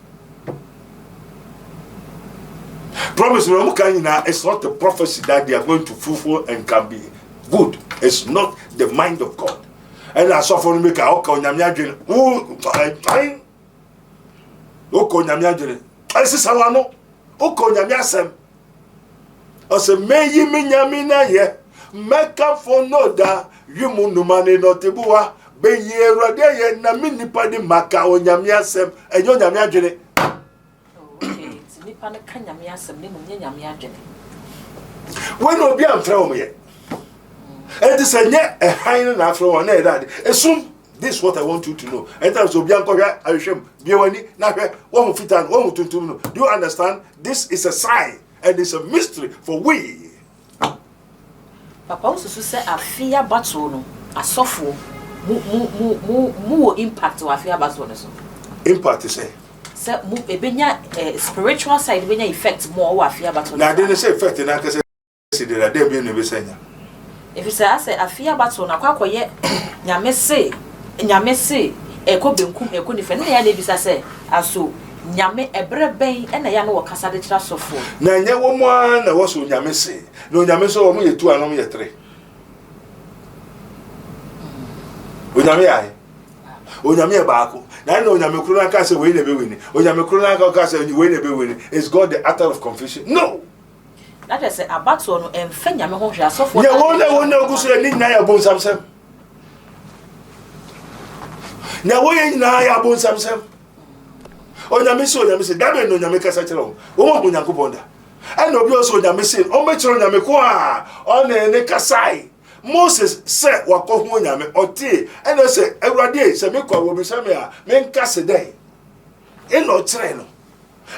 Promise it's not the prophecy that they are going to fulfill and can be good. It's not the mind of God. And I saw for me, I see someone, I say, may ye minyamina ye, make up for no da, you munumane no tebua. Be ye rade ye na mini pa di maka onyamia sem enyo nyamia dwene nti nipa no ka nyame asem ne munye nyame adwene when obi am from here and this a high na from na that assume this is what I want you to know. And times obi an kohwa ahwem biewani na hwe wo hu fitan wo hu tuntum no. Do you understand? This is a sign and it's a mystery for we. Papa Owusu say afia battle no asofo mu impact wa afia battle no so. Impact is say mu ebenya spiritual side ebenya effect more wa afia battle. Na dey say effect na ka say dey dey be no be senya. If you say afia battle na kwa koye nyame se eko benkum eko ni fe na ya na bisa say aso nyame ebre ben na ya no wakasa de kira sofo na nya wo mo na wo so nyame se no nyame so wo mo ye 2 anom ye 3 onyame ai onyame baako na no onyame kru na ka se we na be wini onyame kru na ka se we na be wini is God the author of confusion? No, that is abato no emfa nyame ho hwe asofo ya wo na oguso ni na ya bon samsam na wo ye na ya bon samsam onyame se dabe no nyame kasa kire wo mo nyankopon da and obi also onyame se o me kire onyame ko a o na ne kasai Moses said wako hu nyame oti and say awurade se me kwa wo bi se me a me nkase dai e no kire no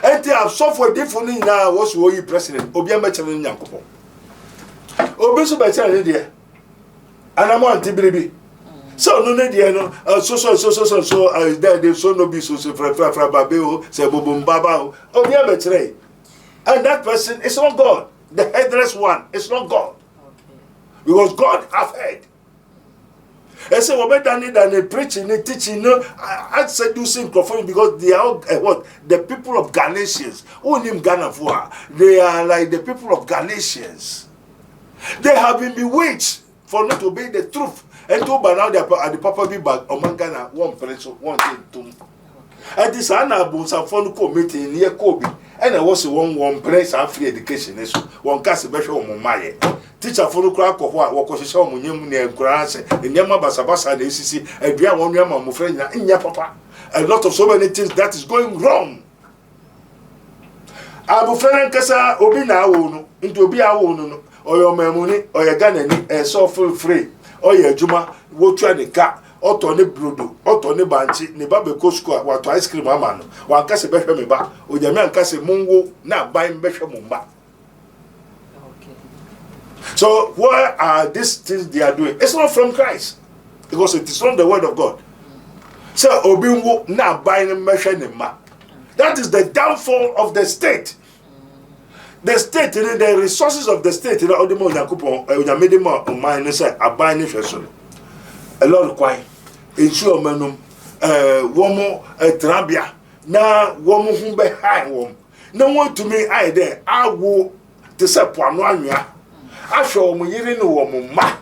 enti asofo difo ni na wo so yi president obi am kire nyankopon obi so be kire ne de anamo antibiribi. So no ne dia no so they so no be so fra babeo se bobombaba obi abetire and that person is not God. The headless one is not God. Okay. Because God have heard. And so what than preaching and teaching no I seducing microphone because they are what the people of Galatians who name Ghana for they are like the people of Galatians. They have been bewitched for not to obey the truth. And to by now they are at the Papa be back among Ghana one place one thing two. And this Anna Bunsa phone committee near Kobe. And I was one place and free education. One cast a special on my teacher for the crack of what was show Munim near Grass and Yama Basabasa, the ACC, and Bia one Yama Mufrena in your papa. A lot of so many things that is going wrong. Abu Fran Casa Obina into Bia Wono or your Mamuni or your Ghanaian and so free. Oye juma wo twa ne ka oto ne brodo oto ne banchi ne ba be ko school wato ice cream ama no wan ka se behwe me ba onyame an ka se monwo na ban behwe mo ba. Okay. So what are these things they are doing? It's not from Christ because it is from the word of God. So obi wo na ban behwe ne ma. That is the downfall of the state. The state, the resources of the state, a lot of quiet. Ensure menum, womo, trabia, na womo who behind wom. No one to me, I there, I will to say Puanuania. I show me in the ma.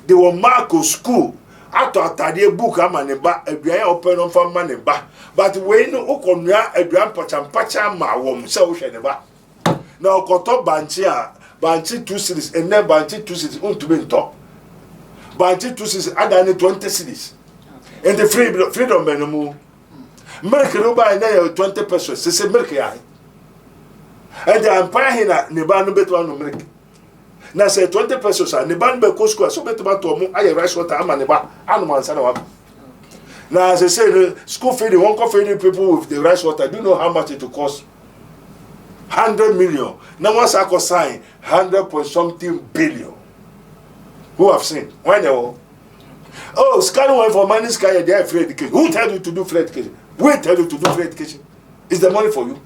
They were Marco school. I thought I did book a man ba a grand open on for money ba. But when Okonia a grandpa and pacha ma wom so sheneba. Now, Koto Banchi 2 cities, and then Banchi 2 cities, to be top. Banchi 2 cities, add 20 cities. And the freedom menu. Milk no buy 20 pesos, it's a milk eye. And the empire here, Nibano Betuano milk. Now say 20 pesos, and Niban Becosco, so better to I rice water, Amaniba, Anuman Sanawab. Now, as I say, school feeding, one feeding people with the rice water, do you know how much it will cost? 100 million. Now once I could sign 100 point something billion. Who have seen? When they were scanning one for money sky, they are free education. Who tell you to do free education? We tell you to do free education. Is the money for you?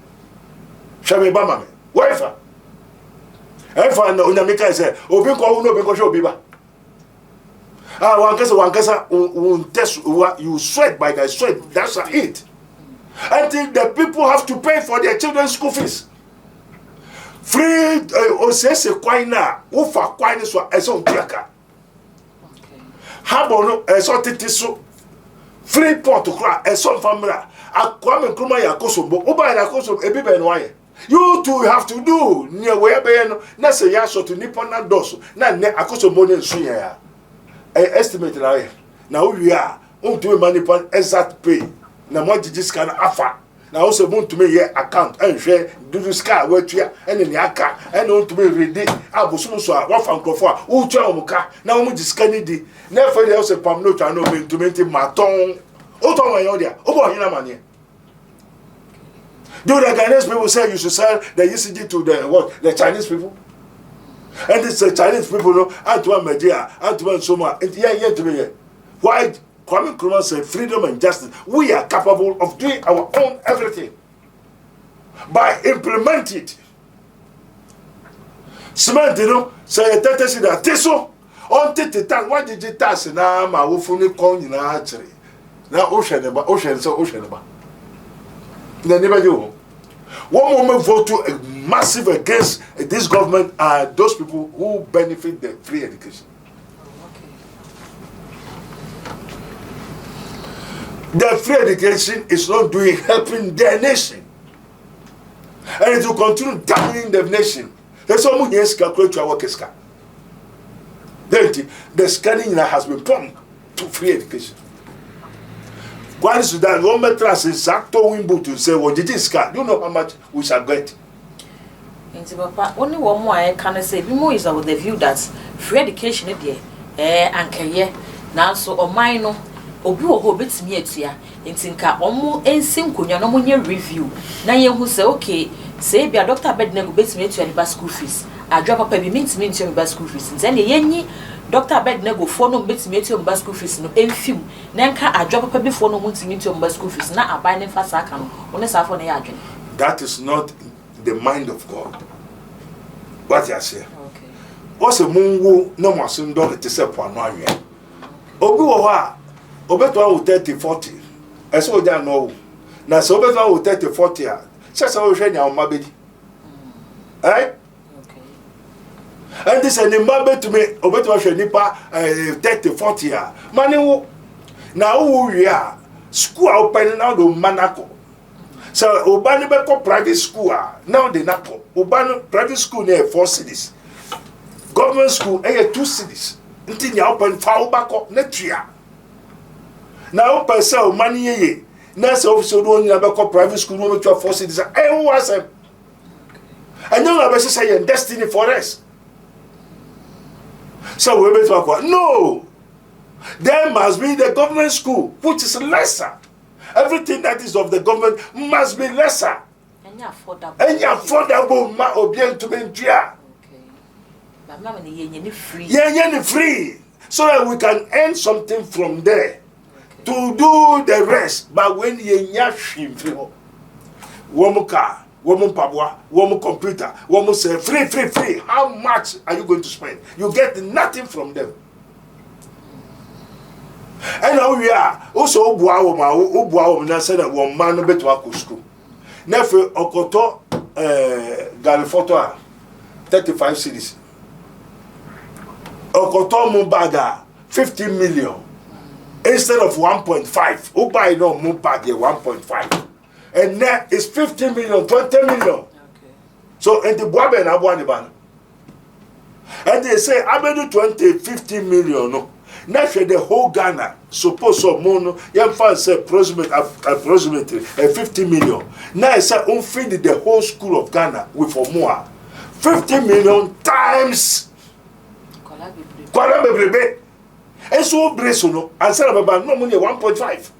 Shall we bama? Wherever. If I know Unamika say, Obinko no Beko show biba. One case, you sweat by the sweat. That's it. Until the people have to pay for their children's school fees. Free osese kwaina ufa kwaina so eso tiaka. Habono eso titiso. Free port kra eso famra. Akwame nkruma yakosombo. Uba yakosombo ebibe no aye. You too have to do near where be no na say ya so to nipo na doso na ne akosombo ne nsu ya. Estimate na we are to money exact pay. Na mo jiji scan afa Now also want to make your account and share do the sky where you and in your car and want to be ready. I was so one from Crawford, who tell car. Now we just Kennedy. Never else a palm note and no to maintain my tongue. Oh, my audio. Oh, you know, money. Do the Ghanaian people say you should sell the ECG to the what? The Chinese people? And it's the Chinese people, no, Antoine Media, Antoine Soma, and to be here. Why? Kwame Nkrumah said freedom and justice. We are capable of doing our own everything by implementing it. Cement, you know, say that see that teso on tete. Why did you task na ma wo funi kon nyina akere? Na ocean ba, ocean so ocean ba. Na never do. One moment vote to massive against this government are those people who benefit the free education. The free education is not doing helping their nation, and it will continue damaging the nation. There's someone here calculate to our case. The scanning has been pumped to free education. Why is that? One meter is exactly wimbo to say, "What did this scan? Do you know how much we shall get?" Only one more I can say. We more is with the view that free education is there, and career now so or mine. Obi wo ho betimi atua ntinka omo ensim konwa no monye review na ye hu say okay say bia Dr. Abednego betimi atua ni school fees adwa papa bi mentimi atua ni school fees nze ne yenyi Dr. Abednego fo no betimi atua ni school fees no emfim na nka adwa papa bi fo no mentimi atua ni school fees na abai ne fa saka no one sa fo na ya adwene. That is not the mind of God. What you say? Okay. What's a mungu no masun dog te se po anu anwe. Obi wo ho Obeto 30-40. I saw that no. Now, so Obeto 30-40. Just how you are mabedi. Eh? Okay. And this is a mabe to me. Obeto Shenipa 30-40. Mani, now we are school opening now the manako. So, Obani Beko private school. Now they nako. Obani private school near 4 cities. Government school 2 cities. Until you open Faubako Netria. Now, per se, money ye. Nurse officer don't have private school, no to force it. I was him. And you know, I say, destiny for us. So we better go. No, there must be the government school, which is lesser. Everything that is of the government must be lesser. And affordable. And affordable, ma obien to be okay. But mama ni free. Yeah, free. So that we can earn something from there. To do the rest, but when you nyashim free, one car, one pabwa, one computer, one say free. How much are you going to spend? You get nothing from them. And now we are also Obuawo na said that one man beto school. Nefe Okoto Galifoto 35 cities. Okoto Mubaga 50 million. Instead of 1.5, who buy no more bag 1.5, and now it's 15 million, 20 million. Okay. So in the Boabe and Abuaniban, and they say I do 15 million. No, naturally the whole Ghana suppose so mono. Young fans say approximately 50 million. Now I say feed the whole school of Ghana with more 50 million times. Kwala and so Bresono, and said about no money 1.5.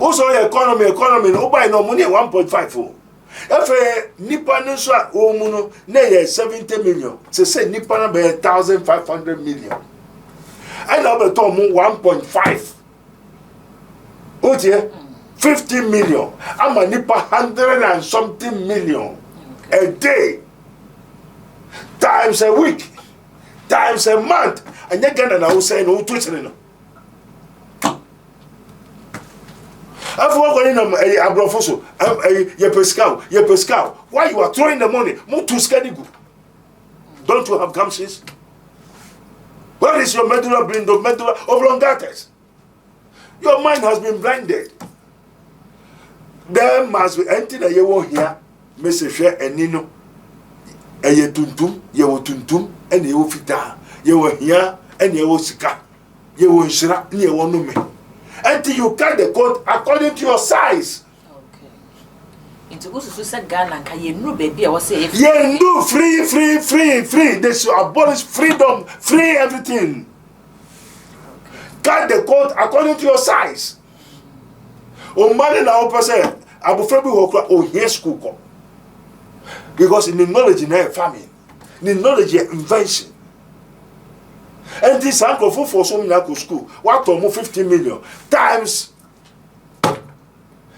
Also, economy, no buy no money 1.5. If a Nipanusa Omuno, nay 70 million, to say Nipana by 1,500 million. And Albert Tomu 1.5. Oh dear, 50 million. I'm a Nipa 100 and something million a day, times a week. Times a month, and you get an house saying, "Oh, Twitter." I've worked in a Abrofoso, your pescal. Why you are throwing the money? Move to Skadigu. Don't you have gumshoes? Where is your medulla brain, the medulla oblongatus? Your mind has been blinded. There must be anything that you won't hear, Mr. Share and Nino. And ye tuntum, ye wo tuntum, and ye wo fita, ye wo here, and ye wo sika, ye wo shira, and ye wo no me. until you cut the coat according to your size. Into Owusu said Ghana can you know baby I was saying yeah, no free. They should abolish freedom, free everything. Cut the coat according to your size. O man na person abofra bi hokra o here school ko. Because in the knowledge in a famine, the knowledge invention. And this uncle for so many school, what to 50 million times.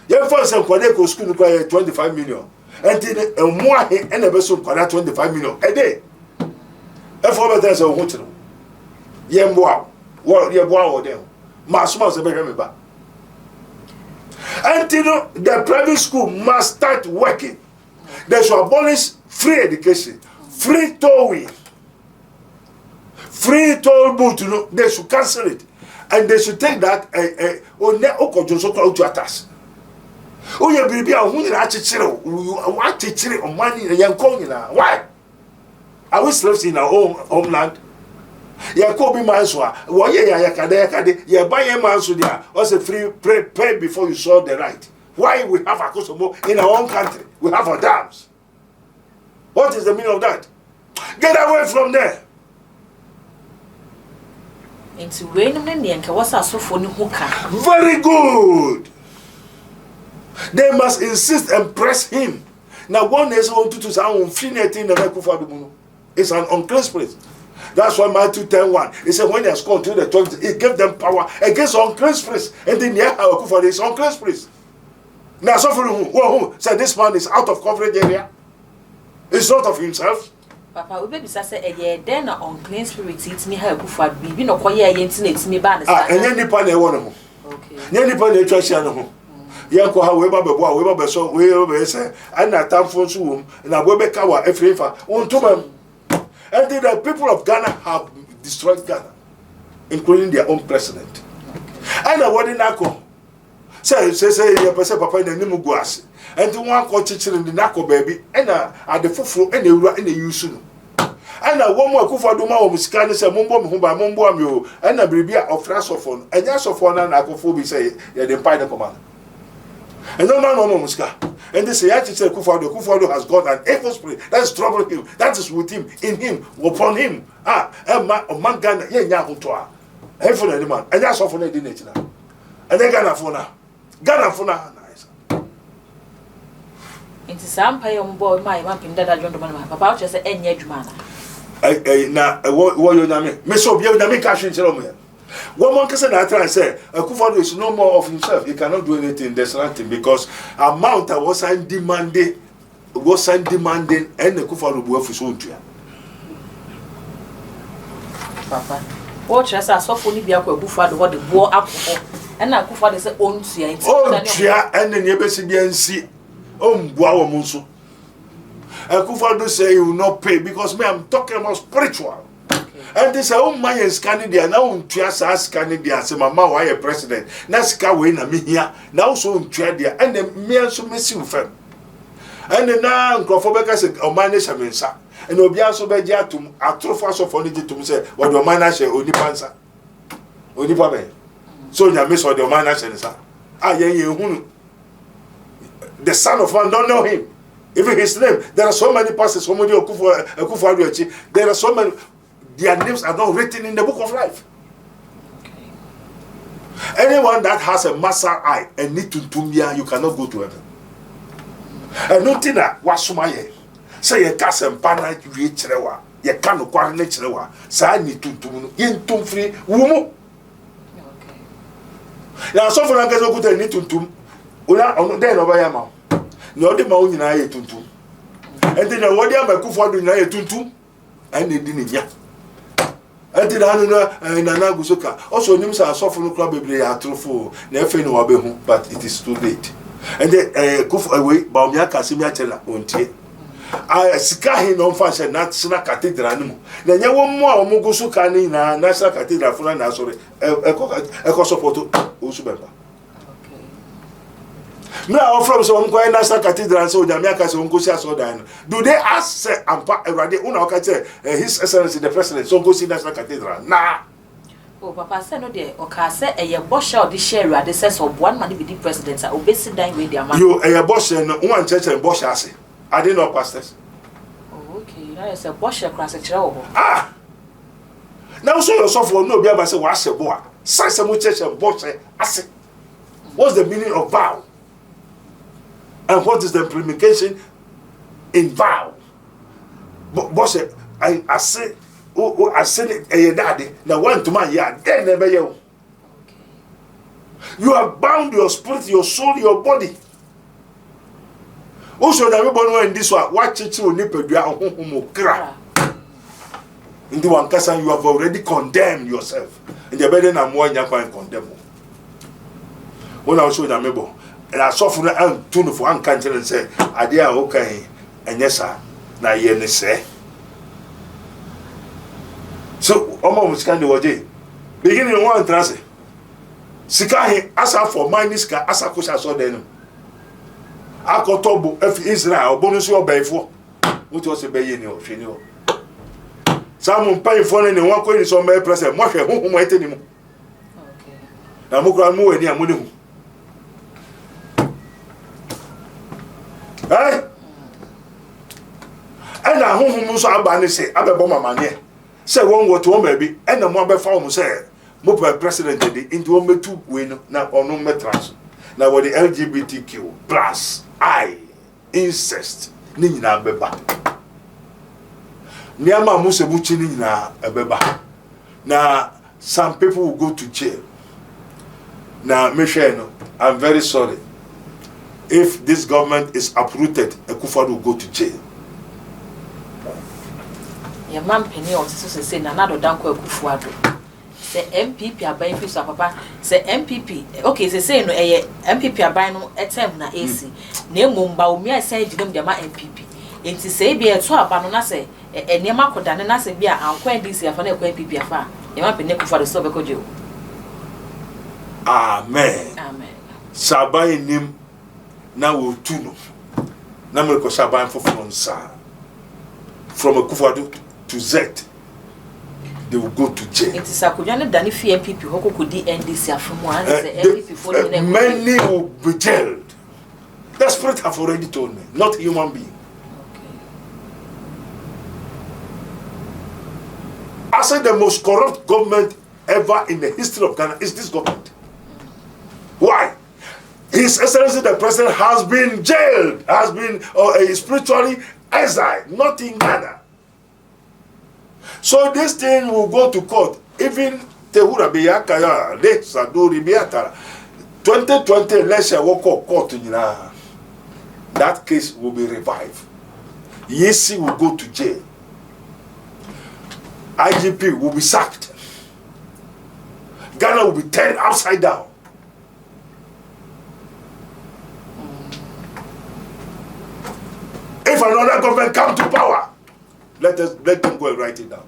You first and Quadeco school require 25 million. And then a more and a vessel 25 million a day. And for there's a hotel. Yemwa, what you wow them. Masmas a very back. Until the private school must start working. They should abolish free education, free towing, free toll booth. You know, they should cancel it, and they should take that. Why? Are we slaves in our own homeland? Yakobi Manswa, ya buy a mansudia, was a free pay before you saw the right. Why we have a Kosovo in our own country? We have our dams. What is the meaning of that? Get away from there. Very good. They must insist and press him. Now, one is on to sound finite. It's an unclean spirit. That's why Matthew 10:1. He said, when they are scored to the 20, he gave them power against unclean spirits. And then, yeah, it's unclean spirits. Now, suffering who said this man is out of coverage area. It's not of himself. Papa, we baby say, yeah, then unclean spirits, it's me help for baby, no quiet, it's me bad. And then the pan one. Okay. Then the pan trash. Yanko, however, we so we say, and that time for Zoom, and I will make our every one to them. And then the people of Ghana have destroyed Ghana, including their own president. And I want to know. Say, you person papa in the name of Guas. And the one called teacher in the Nako baby, and at the fufu and the Owusu. And a woman who for Duma of Scanis and Mumbo, and a baby of Rasophone, and Yasophone and Akophobia say, you're the Pine Command. And no man no Muska. And they say, Kufado has got an evil spirit that is troubling him, that is with him, in him, upon him. And man Ghana, Yahutoa. Heaven and man, and that's often a dinner. And then Ghana Fona. Into some pay on board my mapping that I don't know about just any edgemana. Now, what you name? Miss Obia, the cash in Jerome. One man can say, I try and say, Kufado is no more of himself. He cannot do anything in this land because amount that was demanding, and the Kufado will for so dear. Papa, watch us as often if you are Kufado, what the war up and now Kufado is own tea. Oh, dear, and the neighbors again see. Wow, Musu. Kufado say he will not pay because me, I'm talking about spiritual. And this own man is scanning there now. Triasa scanning there. Say, Mama, why a president? Nasca win a me here now. So trade there, and the me so missing fam. And then now, Crawford said, "O manage a mensa." And Obia so be there to a trophy of only to say, "What the manage only pansa, only pabe." So you miss what the manage and say, the son of man don't know him. Even his name, there are so many pastors. Somebody Akufo-Addo. There are so many. Their names are not written in the book of life. Okay. Anyone that has a master eye and need to tumia, you cannot go to heaven. And nothing that was sumaye. Say ye cast and pana you cherewa. Ye cano quarne cherewa. Say need to tum in tum free wumu. Okay. Now so for anke so good need to tum. Una on den over yama. No de ma onyina ye tuntum. And then what dey am Akufo-Addo nyina ye tuntum. And they didn't ya. And then Nana Gusoka also names are suffering club atrofo na efe no wabehu, but it is too late. And then away Bawumia Kasimia Chela ontie. Sika he no fashion National Cathedral no. Na nya wo mo a wo Gusoka ni na National Cathedral funa na sorry. Eko support Owusu Bempah. Now, from some National Cathedral, so Jamaica, so go see us all down. Do they ask, say, His Excellency the President, so go see National Cathedral? Nah. Oh, Papa said no there. Okay, say a boss shall the share at the sense of one man be the president. I obey sit down with their man. You a boss and one church and boss I say. I didn't know pastors. Oh, okay. That is a boss shall cross a trail. Ah. Now so yourself will know be able to say what's a boy. Say some church and boss I say. What's the meaning of vow? And what is the implication in vow? Boss I say I said it a daddy. Now one to my yard, then never you. You have bound your spirit, your soul, your body. Also, everybody in this one, watch it to nipple, you are cry. In the one case, you have already condemned yourself. In the better than more, you can condemn. When I was showing a member, and I saw from the tune for one country and say, I dear, okay, and yes, sir, now you say. So, almost kind of what day. Beginning one transit. Sika asa for minus ska asa kusha so den. Akotobo F Israel bonus your bayfo. What was a bay ni o hwene o. Some pay for any one coin so may present mo hwe honhom eteni mu. Okay. Na mo kura mo ani amune hu. Eh? Ana honhom so aba ne se abebo mama ne. Say one what one baby and the one before him say mo president into one metu we no na ono metras na what the LGBTQ plus I incest ni nyina beba niama mo se buchi ni nyina beba na some people will go to jail na me share no I'm very sorry if this government is uprooted Akufo-Addo will go to jail. Your man penny or to say another danko Akufo-Addo. Say MPP are buying fish papa. Say MPP. Okay, say no MPP are buying no attempt na AC. Name Bawumia say them the MPP. Enti say be a so abano na say enema koda na say be a anko this ya fa na MPP afa. Your man penny Akufo-Addo so be ko jail. Amen. Amen. Sabai nim na wo tuno. Na me ko sabai from sa. From Akufo-Addo to Z, they will go to jail. It is a Kujana Dani MPP who could the NDC from one MPP many will be jailed. The spirit have already told me, not human being. Okay. I said the most corrupt government ever in the history of Ghana is this government. Why? His Excellency the President has been jailed, has been spiritually exiled, not in Ghana. So this thing will go to court. Even Tehura Biyakaya, Le Saduri Biyatara, 2020 election will call court. That case will be revived. Yesi will go to jail. IGP will be sacked. Ghana will be turned upside down. If another government come to power, let them go and write it down.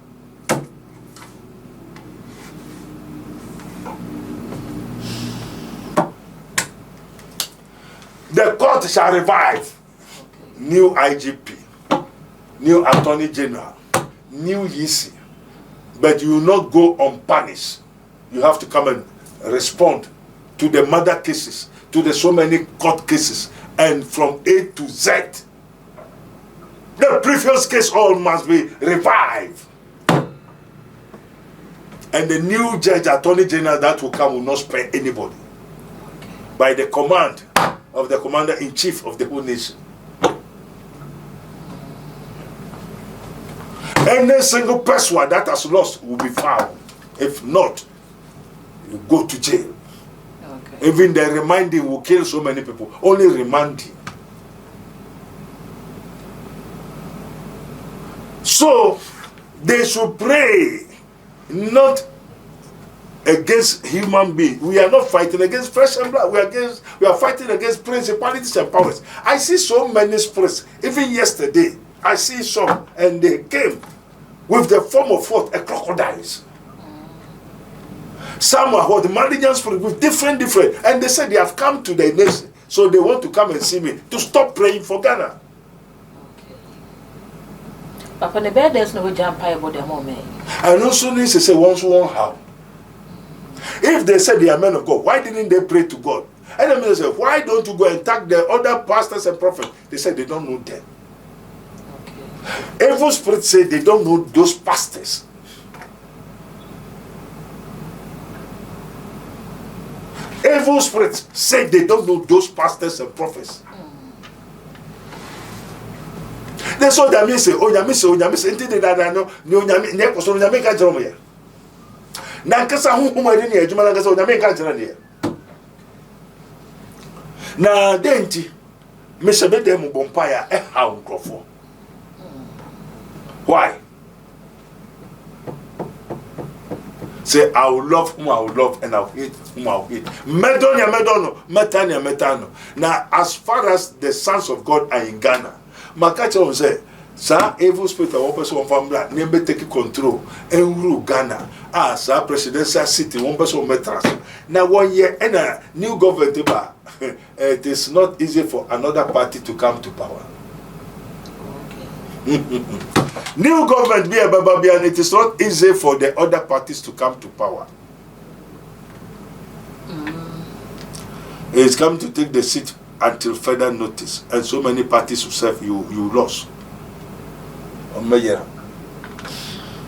The court shall revive. New IGP, new Attorney General, new EC. But you will not go unpunished. You have to come and respond to the murder cases, to the so many court cases, and from A to Z. The previous case all must be revived. And the new judge, Attorney General that will come will not spare anybody. By the command of the Commander-in-Chief of the whole nation. Any single person that has lost will be found. If not, you go to jail. Okay. Even the reminding will kill so many people. Only reminding. So, they should pray, not against human beings. We are not fighting against flesh and blood. We are fighting against principalities and powers. I see so many spirits. Even yesterday, I see some, and they came with the form of what? A crocodiles. Some are what? Malignant spirits with different, and they said they have come to the nation, so they want to come and see me to stop praying for Ghana. But for the bed, there's no jump pie about the moment. And also, this is a once one how. If they said they are men of God, why didn't they pray to God? And then they said, why don't you go and tag the other pastors and prophets? They said they don't know them. Okay. Evil spirits say they don't know those pastors. Evil spirits say they don't know those pastors and prophets. They saw them say, oh, Yamisa, into the Dada, no, Nepos, or Yamika Dromia. Nankasa, whom I didn't hear, Jumalangas, or Yamika Dromia. Na denti Mr. Bedem Bompire a hound crofo. Why? Say I will love whom I will love and I will hate whom I will hate. Medonia Medono, Metania Metano. Now as far as the sons of God are in Ghana, Makacha will say, Sir, evil spirit of person from black, never take control and rule Ghana. As our presidential city, one person metras. Now 1 year and a new government, it is not easy for another party to come to power. Okay. New government be a Bababian, it is not easy for the other parties to come to power. It's come to take the seat until further notice, and so many parties will serve you lost.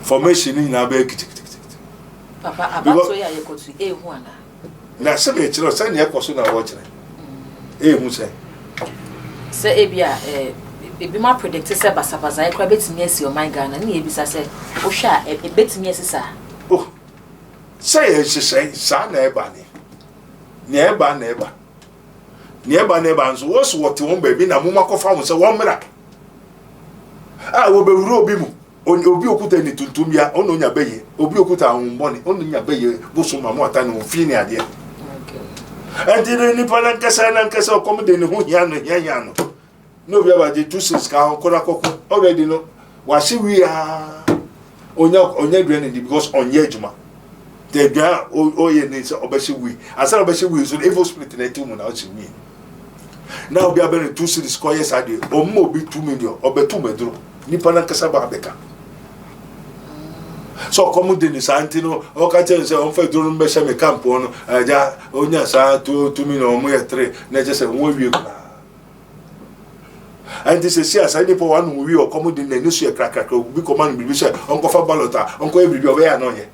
Formation in Abe. Papa, about so you go to A1. Now, some children send your person are watching. Who say? Say, Abia, be my predictor, said Basapas, I crab it me as your my gun, and he said, oh, sha, a bit me as sir. Oh, say, she say, son, nebani. Never. Never, so what's what you won't be in a Mumako farm, so 1 minute. I will be Robimu. On Obiokuta ni Tuntumia, on your bay, Obiokuta on money, on your bay, Busuma Motan, Finia, dear. And then Nippon Cassan and Castle Commodine, who Yano. No, we have the 2 sisters, Korako, already know. Was she we are on your granny because on Yejuma. The guy, oh, ye needs Obeshi we. As I Obeshi we is an evil split in a 2 months in me. Now we are very 2 cities, squares idea, or more be 2 million, or be 2 bedroom. Nippon Casaba Becca. So come with the Santino, or catching on Federal Meshame Camp on Aja, Onya Sa, 2 million or more 3, just a 1 week. And this is yes, I need for 1 we or come in the Nusia cracker, we command me, Uncle Fabalota, Uncle every way on ye.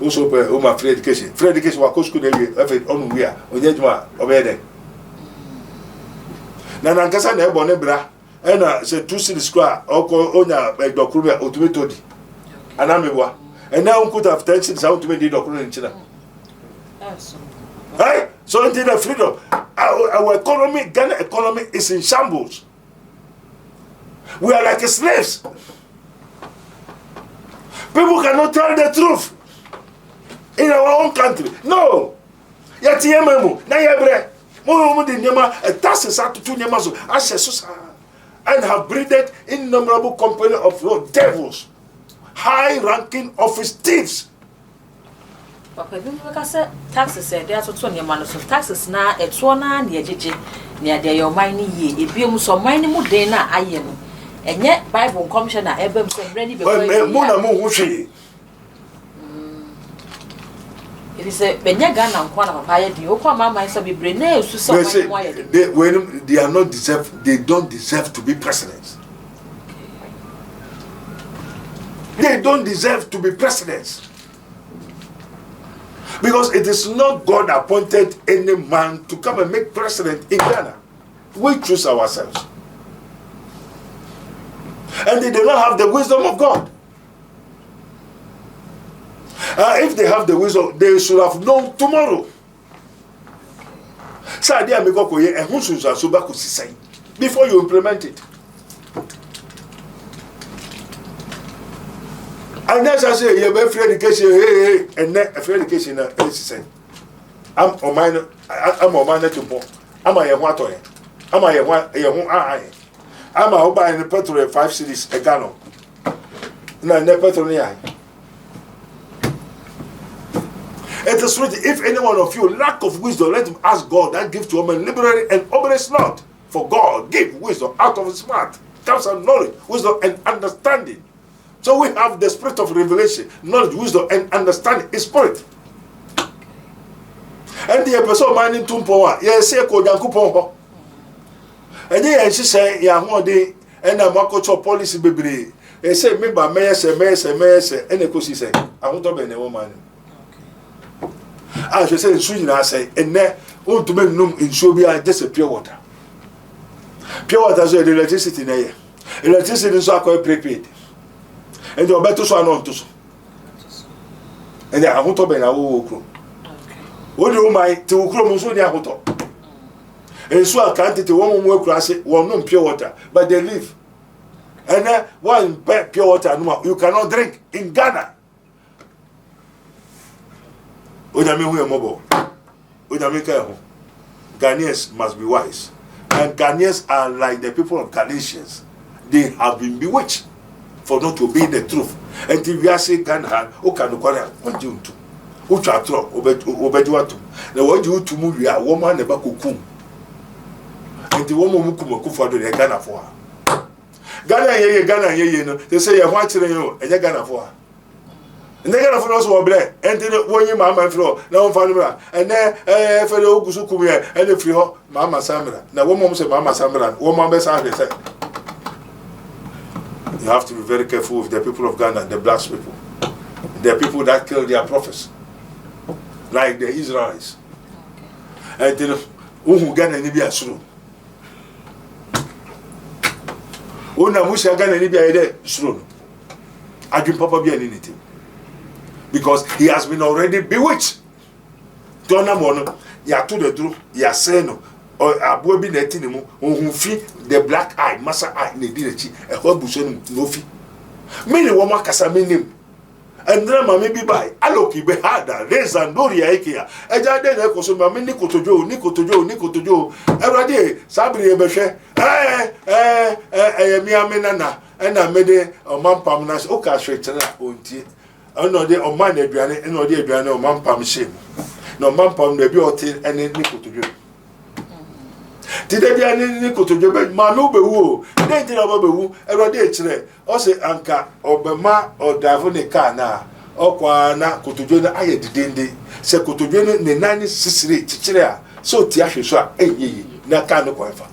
Also, my Fred Casey, Fred Casey, what could they on we are, on Yedma, obey. Nanankasa na ebo ne bra ena se 2 city square oko onya dokuru automated anamebwa ena unkuta 10 cities automated dokuru nchina. Hey, so until the freedom our economy, Ghana economy is in shambles. We are like slaves. People cannot tell the truth in our own country. No. Yati yememu na yebre taxes are to 2 years and have breeded innumerable company of devils, high-ranking office thieves. Papa, you say taxes said there are 2 years so taxes now a 2 near Gigi near their mining ye, if you so mining more day now I am. And yet Bible commissioner Ebem said ready before Mona. It is a Benyagan and Kwana Papaya, the Oka Mamma is a be brene, they are not deserve, they don't deserve to be presidents. They don't deserve to be presidents. Because it is not God appointed any man to come and make president in Ghana. We choose ourselves. And they do not have the wisdom of God. If they have the wisdom, they should have known tomorrow. Before you implement it. And as I say, you have free education, and net free education is I'm a minor to more. I'm a water. I'm a one. I'm a buy in the petrol 5 cities a gallon. No, petrol. It is written, if any one of you lack of wisdom, let him ask God that gives to a man liberally and obeys not. For God give wisdom out of his mouth. Comes and knowledge, wisdom and understanding. So we have the spirit of revelation, knowledge, wisdom, and understanding is spirit. And the person minding tumpo, yes, say ko Yankupon. And then she say, Yahode, and a Mako policy baby. They say, member, may say, and the course say, I want to be a woman. I should say, Sweden, I say, and there, want to make room in Shobia, just a pure water. Pure water is the electricity there. Electricity is quite prepaid. And you're better so on to so. And I want to be a woman. What do you mind to Chromoso near Hoto? And so I can't take a woman more class, one no pure water, but they live. And then one pure water you cannot drink in Ghana. Mobile. Ghanaians must be wise. And Ghanaians are like the people of Galatians. They have been bewitched for not obeying the truth. And if we are saying Ghana, can what do you do? Uchatro, Obeduatu. The word you to move, a woman never cocoon. And the woman who come for the Ghana for her. Ghana, they say, you're watching you, and you're Ghana for her. And they got for us who are black, and then when you mamma floor, now Fanura, and then for the Okusukumia, and the free Mamma Samra. Now, woman say Mamma Samra, woman best said. You have to be very careful with the people of Ghana, the black people. The people that kill their prophets. Like the Israelites. And then who Ghana ni be asuru. Ona musha Ghana ni be ede asuru. Adwin papa be anything. Because he has been already bewitched. Dona mono ya to the truth, ya say no or abo bi na tinemu ohun fi the black eye, massa eye na di rechi e ho buso no fi. Me ne wo makasa menim. And then mammy be by Aloki be harder, raise and Doria Ikea. A jade echoes mammy Nicotojo, every day, Sabri Beshe, Mia Menana, and I made a man pamnas, Oka Shretana, Unti. I know they on my Adriana, and no dear Adriana, man pam shame. No man pam the beauty and then Nicotojo. Did they be any Nicotojo, but Manu Bewu, then did about Bewu, every day, also Anka, or Bempah, or Davonica na, or Quana, Cotujona, I didn't say Cotujona, the 96 Chichia, so Tiasha, Nakano Coifa.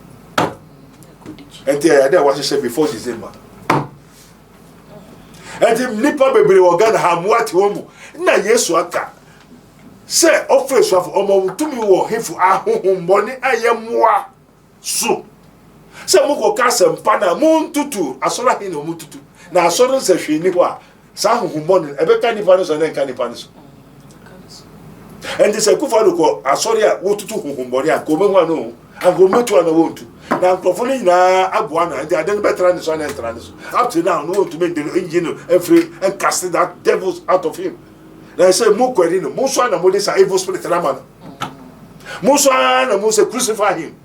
And there was a say before December. And the Nipa baby or Ghana have what woman, na Yesuaka. Say, office of Omo to me or him for our home money, I am moi. So, say, Moko Casa Pana, Moon Tutu, Asola Hino Mututu. Now, Asola says she knew what some who money, a better cannipanis and then cannipanis. And this a Kufaluko, Asoria, what to whom body and Gomano, and go to an own. Now, Clofoni na Abuana, and they are then better than the son and trans. Up to now, no one to make the engine free and cast that devils out of him. I say, Moquerino, Musa and Modis are evil spirit Raman. Musa and Musa crucify him.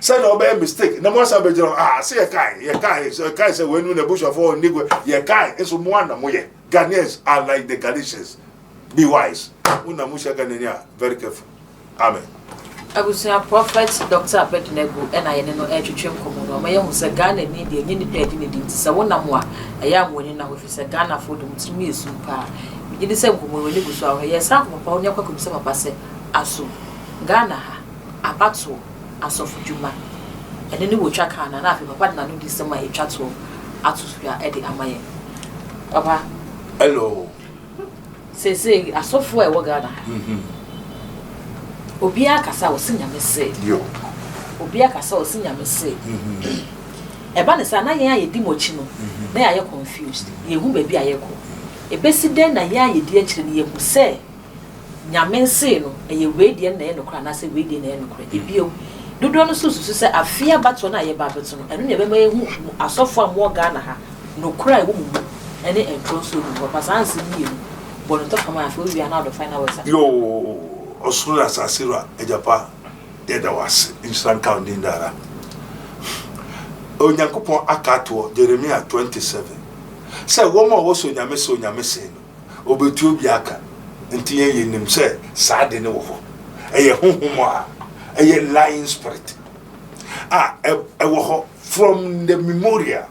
Said, obey mistake. No more Sabajon, say a Kai, so a Kai said, when in the bush of all Negro, Yakai, and some one Moye. Ghanaians are like the Galatians. Be wise. Una Musha Ghanaian, very careful. Amen. I will say a prophet, Dr. Abednego, and I know every trim commoner. My young was a Ghana Indian, any dead in it. So one more, a young one now with a Ghana for them to me soon. You the same when we go to our yes, some upon your cocoon some passe, Asu, Ghana, Abatso, Asof Juma, and then you will track her and after Papa Nanu this summer a chat to Atusia Eddie Amaye. Papa, hello. Say, a software Wagana. Obia kasa wo sinya me say yo obia kasa wo sinya me say e ba ne sa na yen ayedi mochi no na ya confused ye hu ba bi ayeko e besi den na ya ayedi akire ne ye hu say nyame say no e ye we die na ye no kra na say we die na ye no kra e bio dodo no susu say afia bato na ye ba bato no eno ne be ma ye hu asofo am Ghana ha no kra e wo mu ene entro so no papa sanse ni no bono to kama afia we are now the final words yo Osura Sasira, Ejapa, Deda was instant counting dara. Onyankopon akato Jeremiah 27. Say woman was on Yamese, Obetu Biaka, and Tia Nim say, sad in over. A home, a lying spirit. From the memorial.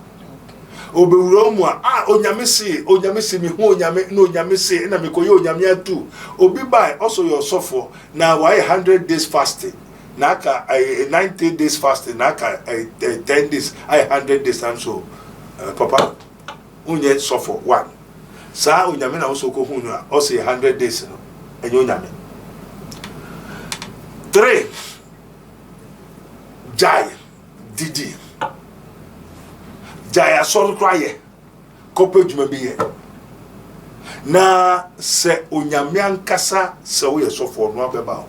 obewuro mu a onyame se me hu onyame na onyame se na me koye onyame atu obi bai also your suffer na why 100 days fasting na ka 90 days fasting na ka 10 days 100 days and so papa unye suffer one sa onyame na so ko hu no a also 100 days no enye onyame 3 jai didi jaya sol kraye kopejuma biye na se onyame ankasa se wo ye sofo no abeba ho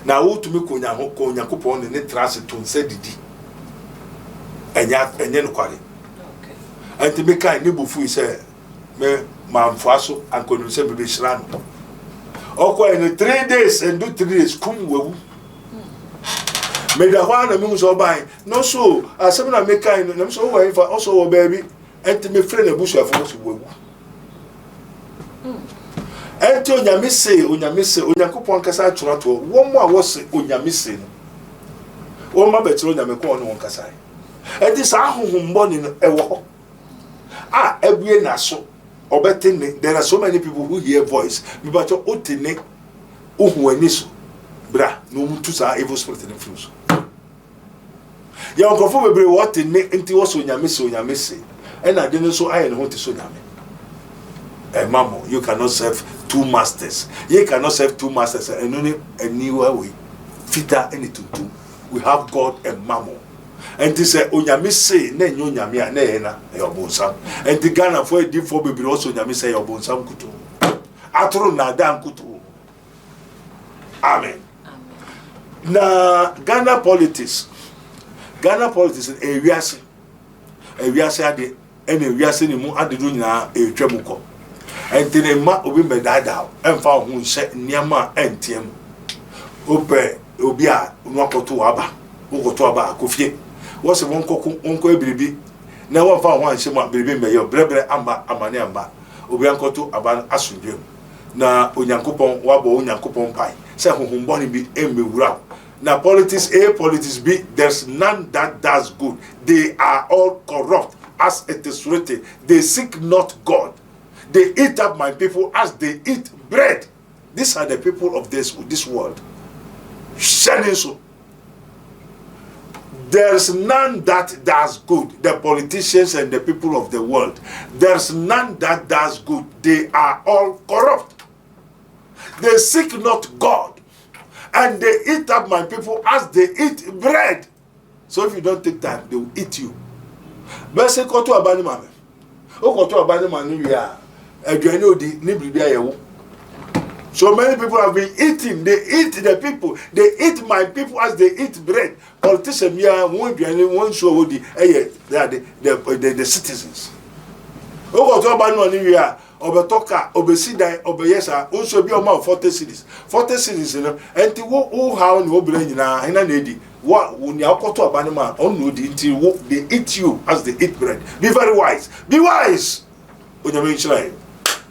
na wo tumi konya ho konya kopon ne trase to nse didi enye no kware okay anti me kai ne bufu se me manfo aso ankonu se bebe shira no okwa in 3 days and do 3 days kum wewu Meda hwana mi so ban no so asem na me kan no so wo fa also wo baby enti me frɛ na busu afo so wagu enti onyame se onyankopɔn kasa atworo to wo mo a wo se onyame se no wo ma be tiro onyame ko no kasa enti sa ahohom bɔ ne ɛwɔ hɔ a abue na so obetene. There are so many people who hear voice me ba to otene ohu ani so bra no mutu sa evil spirit in fruits. Ya onkofo bebre what enti wo so onyame se and I didn't so I want to so nyame. Mamo, you cannot serve two masters. You cannot serve two masters and only a new way. Fita any tutu. We have God and Mamo. And this onyame se na enyo nyame a na ena e obonsam. And the Ghana for di for bebre also nyame se e obonsam kutu. Atro na dan kutu. Amen. Na Ghana politics ewiase ade ene ewiase ni mu ade do nyina etwam ko entene ma obi medada emfa ho nse niam a entiem ope obi a no akoto aba akofie wo se wonko ebiribi na won fa ho anhye ma biribi meyo brebre amba amane amba obi ankoto aba asudwem na onyankopon wabo onyankopon pai se hohombo ni bi emewura. Now politics A, politics B, there's none that does good. They are all corrupt as it is written. They seek not God. They eat up my people as they eat bread. These are the people of this world. There's none that does good. The politicians and the people of the world. There's none that does good. They are all corrupt. They seek not God. And they eat up my people as they eat bread. So if you don't take time, they will eat you. Bese koto abani mame. O koto abani manu ya. Adwane odi ni bibia yewo. So many people have been eating. They eat the people. They eat my people as they eat bread. Politicians ya won adwane won so odi the citizens. O koto abani manu ya. Obetoka obesidan obeyesa onso bi o ma 40 cities no enti wo how no obere nyina hina na edi wo ni akoto abane ma on no di enti wo they eat you as they eat bread. Be very wise, be wise. Onyame nchira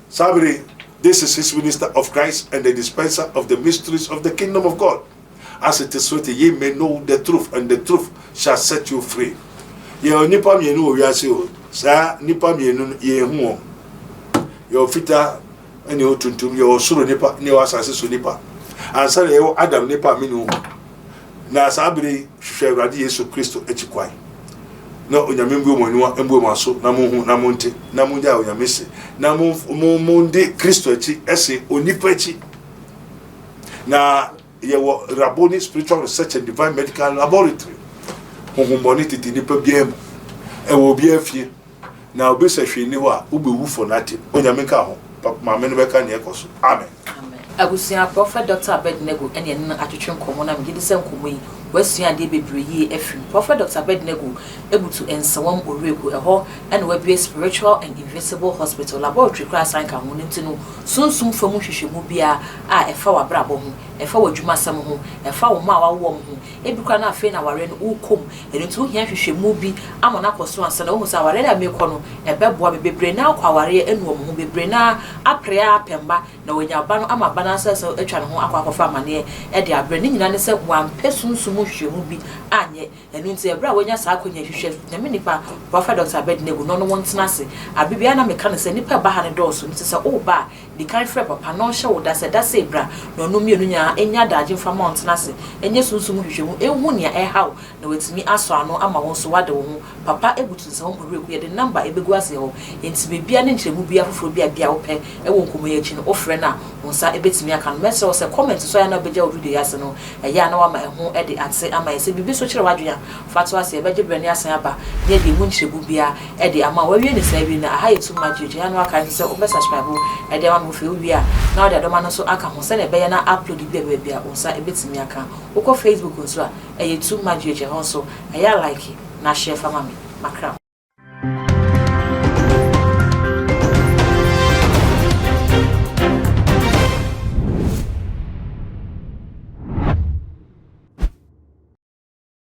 sabiri. This is his minister of Christ and the dispenser of the mysteries of the kingdom of God, as it is written, ye may know the truth and the truth shall set you free. Ye onipa mienu o wiase o sa nipa mienu ye hu your fita and your tuntum, your suru nipa, your assassin nipa. And sorry, Adam nipa minu. Na sabri, Sheradi Yesu Christo echikwai. No, Unyamimbu Monua, Embu Maso, Namu Namunte, Namunda, Unyamisi, Namu Mundi Christo echi, Esse, Unipechi. Na your Rabboni Spiritual Research and Divine Medical Laboratory. Humboniti nipa biem. E will be a few. Now, be say she knew what will be for nothing. Onyamika ho, my men beka ne ekoso. Amen. Amen. Abusia Prophet Dr. Abednego ene na atwetwe nkomo na mgidi se nkomo yi wasua de bebreye afim. Prophet Dr. Abednego ebutu ensawam oreku eho ene wabie spiritual and invisible hospital laboratory class anka ho ntino sunsum famu hwehwemu bia a efa wabrabo ho efa wadwuma sam ho efa wo ma wawo ho ebikwa na afi na ware no ukom ene ntu hia hwehwemu bi amona koso ansa na wo sa ware na mekọ no ebeboa bebre na akwa ware enu ho bebre na aprea apemba na wonya ba no amaba na sɛ atwa ne ho akwa akɔfa amane e de abre ne nyina ne sɛ wampɛ sunsum mu hwehwemu bi anye enu nti ebra wonya saa akonya hwehwe nyame nipa Prophet Dr. Abednego no wontena ase abibia na meka ne se nipa ba ha ne dɔɔso nti se o ba di kan frɛ papa no hye wo da se ebra no no mienu nya enya daagye fa ma ntena ase enye sunsum hwehwemu ehu ne ɛhaw na wetimi aso ano ama wo so wade wo ho papa ebutu se ho hore ku ye de number ebegu ase ho enti bebia ne nkyeremu bia foforo bia wo pɛ ɛwɔ nkomo ye chi no ofrɛ na wonsa ebetimi aka no message wo se comment so ya na beja wo video yase no ɛya na wa ma ɛho ɛde ate ama yese bibi so kyerɛ wadwea fato ase ebegye brɛ ne asan aba ne de mu nkyeremu bia ɛde ama wawie ne sai bi na aha yetu magye ya na aka se o subscribe ɛde ama mo fe wi a na ɔde adoma no so aka ho se na ɛbɛyɛ na upload bia wonsa ebetimi aka wokɔ Facebook nso a ɛyɛ too much je ho so ɛya like na share fama me makra